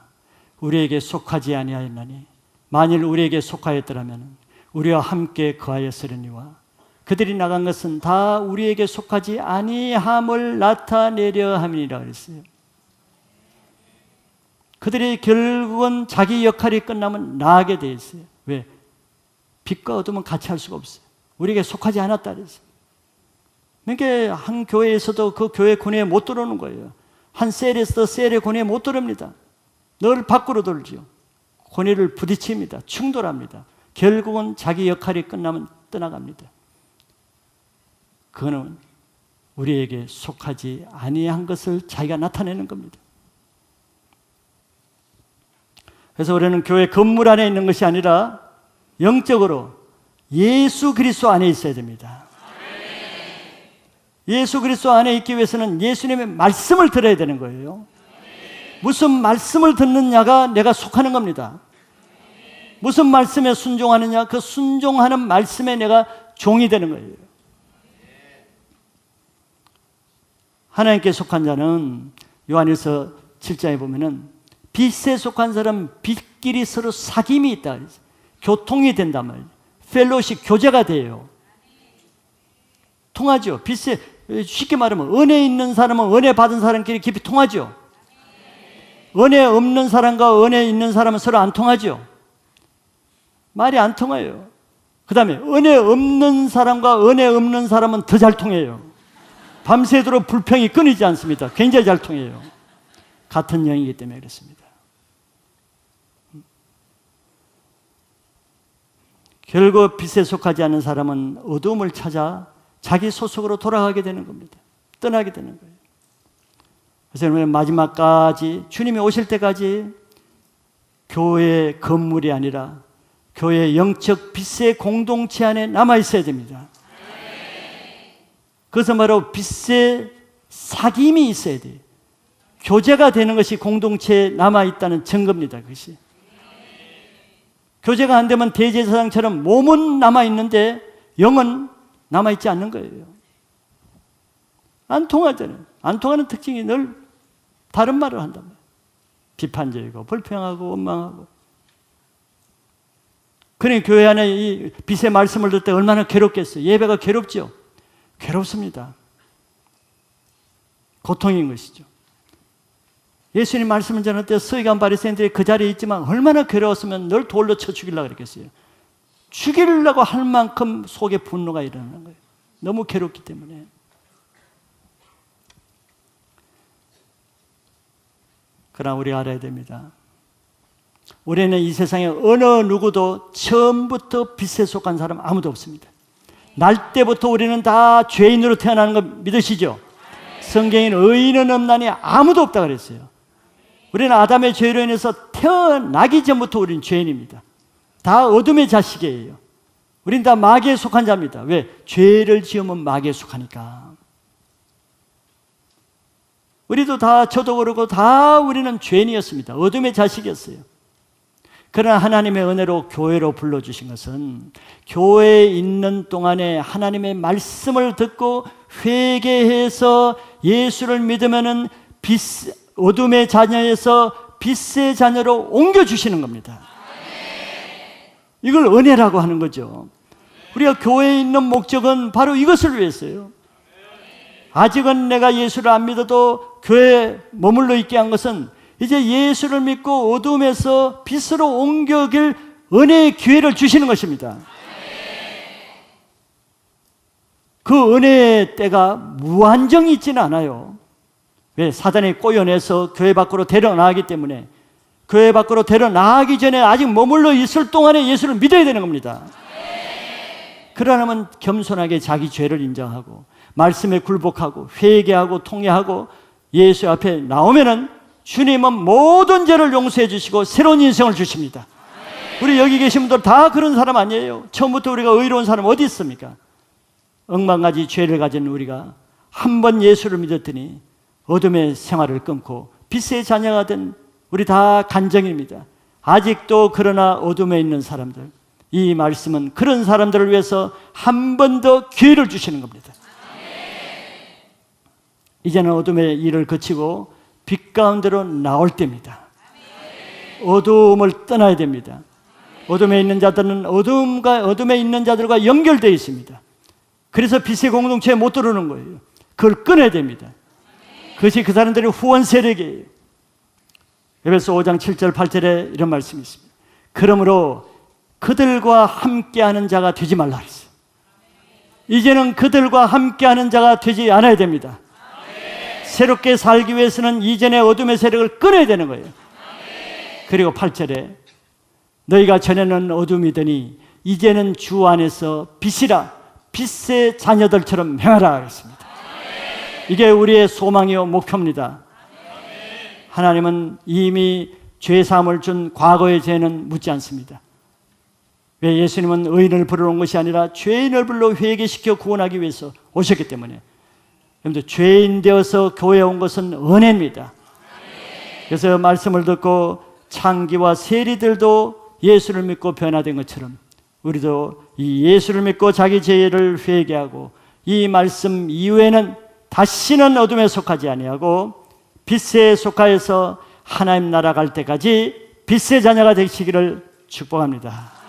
우리에게 속하지 아니하였나니 만일 우리에게 속하였더라면 우리와 함께 거하였으려니와 그들이 나간 것은 다 우리에게 속하지 아니함을 나타내려 함이니라 그랬어요. 그들이 결국은 자기 역할이 끝나면 나가게 돼 있어요. 왜? 빛과 어둠은 같이 할 수가 없어요. 우리에게 속하지 않았다 그랬어요. 그러니까 한 교회에서도 그 교회 권위에 못 들어오는 거예요. 한 셀에서 셀의 권위에 못 들어옵니다. 늘 밖으로 돌죠. 권위를 부딪힙니다. 충돌합니다. 결국은 자기 역할이 끝나면 떠나갑니다. 그거는 우리에게 속하지 아니한 것을 자기가 나타내는 겁니다. 그래서 우리는 교회 건물 안에 있는 것이 아니라 영적으로 예수 그리스도 안에 있어야 됩니다. 예수 그리스도 안에 있기 위해서는 예수님의 말씀을 들어야 되는 거예요. 무슨 말씀을 듣느냐가 내가 속하는 겁니다. 무슨 말씀에 순종하느냐, 그 순종하는 말씀에 내가 종이 되는 거예요. 하나님께 속한 자는 요한일서 7장에 보면은 빛에 속한 사람은 빛끼리 서로 사귐이 있다. 교통이 된단 말이에요. 펠로십, 교제가 돼요. 통하죠. 빛에, 쉽게 말하면 은혜 있는 사람은 은혜 받은 사람끼리 깊이 통하죠. 은혜 없는 사람과 은혜 있는 사람은 서로 안 통하죠. 말이 안 통해요. 그 다음에 은혜 없는 사람과 은혜 없는 사람은 더 잘 통해요. 밤새도록 불평이 끊이지 않습니다. 굉장히 잘 통해요. 같은 영이기 때문에 그렇습니다. 결국 빛에 속하지 않는 사람은 어둠을 찾아 자기 소속으로 돌아가게 되는 겁니다. 떠나게 되는 거예요. 그래서 여러분 마지막까지 주님이 오실 때까지 교회 건물이 아니라 교회 영적 빛의 공동체 안에 남아 있어야 됩니다. 그것은 바로 빛의 사귐이 있어야 돼요. 교제가 되는 것이 공동체에 남아 있다는 증거입니다. 그것이. 교제가 안 되면 대제사장처럼 몸은 남아 있는데 영은 남아 있지 않는 거예요. 안 통하잖아요. 안 통하는 특징이 늘 다른 말을 한단 말이에요. 비판적이고 불평하고 원망하고. 그러니 교회 안에 이 빛의 말씀을 듣을 때 얼마나 괴롭겠어요. 예배가 괴롭죠. 괴롭습니다. 고통인 것이죠. 예수님 말씀을 전할 때 서기관 바리새인들이 그 자리에 있지만 얼마나 괴로웠으면 늘 돌로 쳐 죽이려고 그랬겠어요. 죽이려고 할 만큼 속에 분노가 일어나는 거예요. 너무 괴롭기 때문에. 그러나 우리가 알아야 됩니다. 우리는 이 세상에 어느 누구도 처음부터 빛에 속한 사람 아무도 없습니다. 날 때부터 우리는 다 죄인으로 태어나는 거 믿으시죠? 성경에는 의인은 없나니 아무도 없다 그랬어요. 우리는 아담의 죄로 인해서 태어나기 전부터 우리는 죄인입니다. 다 어둠의 자식이에요. 우리는 다 마귀에 속한 자입니다. 왜? 죄를 지으면 마귀에 속하니까. 우리도 다, 저도 그렇고 다 우리는 죄인이었습니다. 어둠의 자식이었어요. 그러나 하나님의 은혜로 교회로 불러주신 것은 교회에 있는 동안에 하나님의 말씀을 듣고 회개해서 예수를 믿으면은 어둠의 자녀에서 빛의 자녀로 옮겨주시는 겁니다. 이걸 은혜라고 하는 거죠. 우리가 교회에 있는 목적은 바로 이것을 위해서요. 아직은 내가 예수를 안 믿어도 교회에 머물러 있게 한 것은 이제 예수를 믿고 어둠에서 빛으로 옮겨길 은혜의 기회를 주시는 것입니다. 그 은혜의 때가 무한정이 있지는 않아요. 왜? 사단이 꼬여내서 교회 밖으로 데려나가기 때문에 교회 밖으로 데려나가기 전에 아직 머물러 있을 동안에 예수를 믿어야 되는 겁니다. 그러려면 겸손하게 자기 죄를 인정하고 말씀에 굴복하고 회개하고 통회하고 예수 앞에 나오면은 주님은 모든 죄를 용서해 주시고 새로운 인생을 주십니다. 우리 여기 계신 분들 다 그런 사람 아니에요? 처음부터 우리가 의로운 사람 어디 있습니까? 억만가지 죄를 가진 우리가 한 번 예수를 믿었더니 어둠의 생활을 끊고 빛의 자녀가 된 우리 다 간증입니다. 아직도 그러나 어둠에 있는 사람들, 이 말씀은 그런 사람들을 위해서 한 번 더 기회를 주시는 겁니다. 이제는 어둠의 일을 거치고 빛 가운데로 나올 때입니다. 어둠을 떠나야 됩니다. 어둠에 있는 자들은 어둠에 있는 자들과 연결되어 있습니다. 그래서 빛의 공동체에 못 들어오는 거예요. 그걸 끊어야 됩니다. 그것이 그 사람들의 후원 세력이에요. 에베소 5장 7절 8절에 이런 말씀이 있습니다. 그러므로 그들과 함께하는 자가 되지 말라 그랬어요. 이제는 그들과 함께하는 자가 되지 않아야 됩니다. 새롭게 살기 위해서는 이전의 어둠의 세력을 끊어야 되는 거예요. 그리고 8절에 너희가 전에는 어둠이더니 이제는 주 안에서 빛이라 빛의 자녀들처럼 행하라 그랬습니다. 이게 우리의 소망이요 목표입니다. 하나님은 이미 죄사함을 준 과거의 죄는 묻지 않습니다. 왜? 예수님은 의인을 부르러 온 것이 아니라 죄인을 불러 회개시켜 구원하기 위해서 오셨기 때문에. 여러분들 죄인 되어서 교회에 온 것은 은혜입니다. 그래서 말씀을 듣고 창기와 세리들도 예수를 믿고 변화된 것처럼 우리도 이 예수를 믿고 자기 죄를 회개하고 이 말씀 이후에는 다시는 어둠에 속하지 아니하고 빛에 속하여서 하나님 나라 갈 때까지 빛의 자녀가 되시기를 축복합니다.